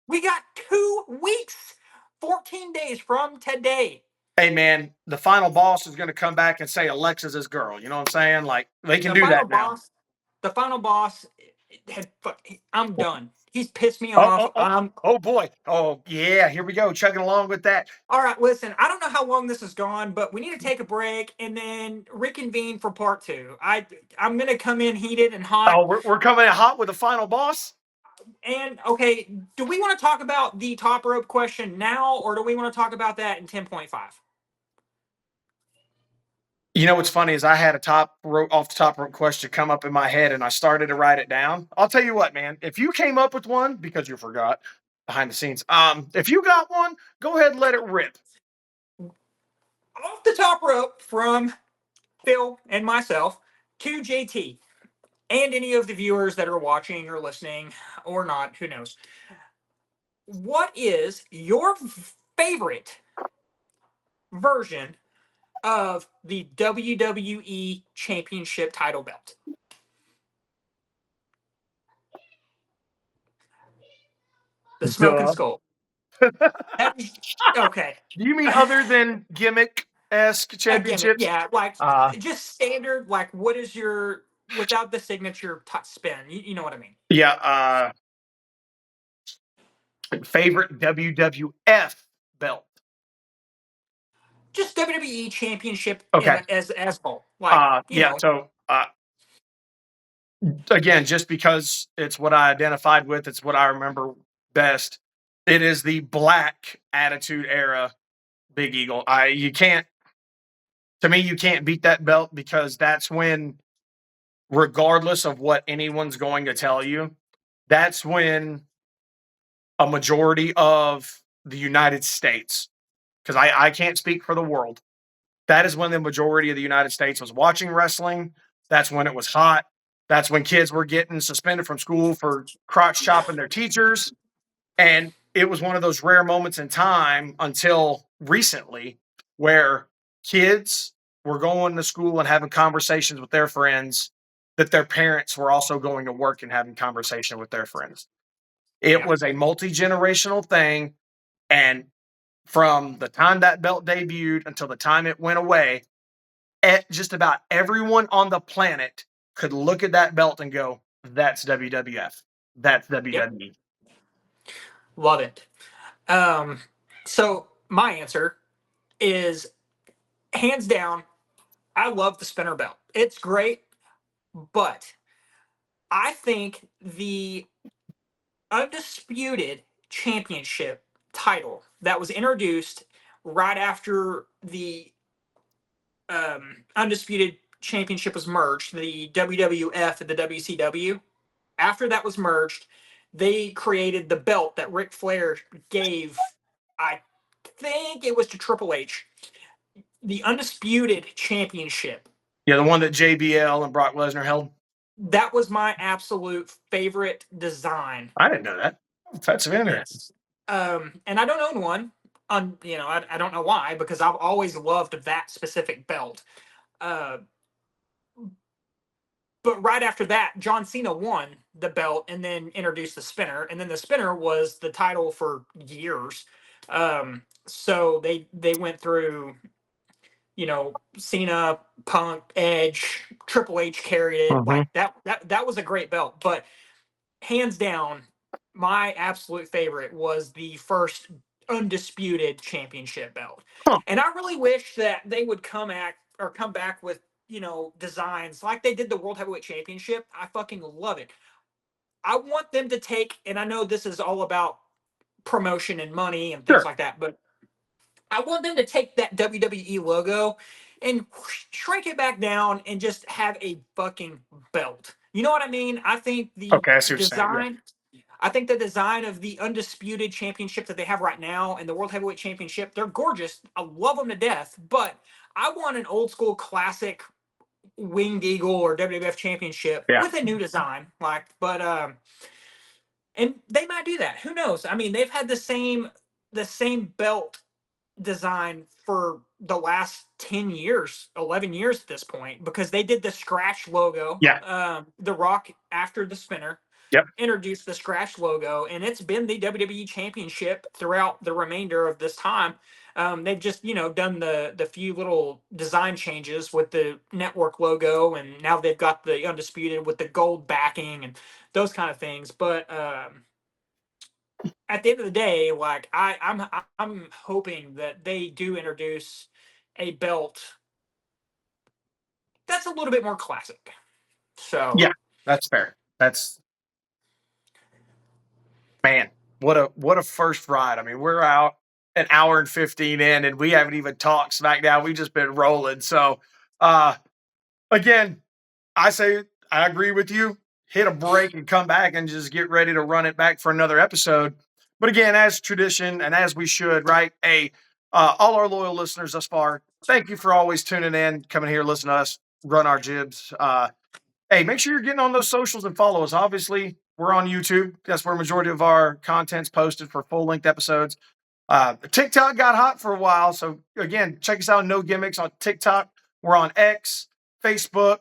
we got 2 weeks, 14 days from today. Hey man, the final boss is going to come back and say Alexa's his girl. You know what I'm saying? Like they can The do final that now. boss, the final boss had I'm done. He's pissed me Oh, off. oh, oh, oh boy. Oh yeah, here we go, chugging along with that. All right, listen, I don't know how long this has gone, but we need to take a break and then reconvene for part two. I'm gonna come in heated and hot. Oh, we're coming in hot with the final boss. And okay, do we want to talk about the top rope question now, or do we want to talk about that in 10.5? You know what's funny is I had a off the top rope question come up in my head and I started to write it down. I'll tell you what, man. If you came up with one because you forgot behind the scenes, if you got one, go ahead and let it rip. Off the top rope from Phil and myself to JT and any of the viewers that are watching or listening or not, who knows. What is your favorite version of the WWE Championship title belt? The Smoking Duh. Skull. That, okay. Do you mean other than gimmick-esque A gimmick, championships? yeah, like Uh, just standard. Like, what is your without the signature spin? You know what I mean? yeah. Favorite WWF belt. Just WWE Championship Okay. as whole. Like, you Yeah. know, So again, just because it's what I identified with, it's what I remember best. It is the Black Attitude Era Big Eagle. You can't, to me, you can't beat that belt because that's when, regardless of what anyone's going to tell you, that's when a majority of the United States, because I can't speak for the world, that is when the majority of the United States was watching wrestling. That's when it was hot. That's when kids were getting suspended from school for crotch chopping their teachers. And it was one of those rare moments in time until recently where kids were going to school and having conversations with their friends that their parents were also going to work and having conversation with their friends. It yeah, was a multi-generational thing. And from the time that belt debuted until the time it went away, just about everyone on the planet could look at that belt and go, that's WWF. That's yep, WWE. love it. So my answer is hands down. I love the spinner belt. It's great, but I think the undisputed championship title that was introduced right after the undisputed championship was merged, the WWF and the WCW. After that was merged, they created the belt that Ric Flair gave. I think it was to Triple H, the undisputed championship. Yeah, the one that JBL and Brock Lesnar held. That was my absolute favorite design. I didn't know that. That's interesting. Yes. And I don't own one. I don't know why, because I've always loved that specific belt. Uh, but right after that, John Cena won the belt and then introduced the spinner, and then the spinner was the title for years. So they went through, Cena, Punk, Edge, Triple H carried it. Mm-hmm. Like that was a great belt, but hands down, my absolute favorite was the first undisputed championship belt. Huh. And I really wish that they would come back with, designs like they did the World Heavyweight Championship. I fucking love it. I want them to take, and I know this is all about promotion and money and things Sure. like that, but I want them to take that WWE logo and shrink it back down and just have a fucking belt. You know what I mean? I think the Okay, I see what you're saying. Yeah. design I think the design of the undisputed championship that they have right now and the World Heavyweight Championship, they're gorgeous. I love them to death, but I want an old school classic Winged Eagle or WWF Championship Yeah. with a new design. And they might do that. Who knows? I mean, they've had the same belt design for the last 10 years, 11 years at this point, because they did the scratch logo. Yeah. The Rock, after the spinner, Yep. introduced the scratch logo, and it's been the WWE Championship throughout the remainder of this time. They've just done the few little design changes with the network logo, and now they've got the undisputed with the gold backing and those kind of things. But at the end of the day, like I'm hoping that they do introduce a belt that's a little bit more classic. So Yeah, that's fair. That's Man, what a first ride. I mean, we're out an hour and 15 in, and we haven't even talked SmackDown. We've just been rolling. So, uh, again, I say I agree with you. Hit a break and come back and just get ready to run it back for another episode. But again, as tradition and as we should, right? All our loyal listeners thus far, thank you for always tuning in, coming here, listen to us run our jibs. Hey, make sure you're getting on those socials and follow us. Obviously, we're on YouTube. That's where majority of our content's posted for full length episodes. TikTok got hot for a while. So again, check us out on No Gimmicks on TikTok. We're on X, Facebook.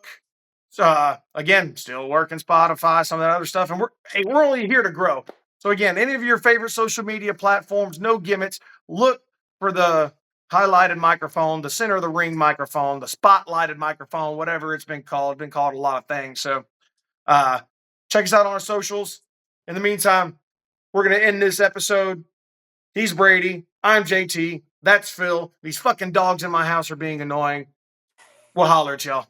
So again, still working Spotify, some of that other stuff. And we're only here to grow. So again, any of your favorite social media platforms, No Gimmicks, look for the highlighted microphone, the center of the ring microphone, the spotlighted microphone, whatever it's been called. It's been called a lot of things. So check us out on our socials. In the meantime, we're going to end this episode. He's Brady. I'm JT. That's Phil. These fucking dogs in my house are being annoying. We'll holler at y'all.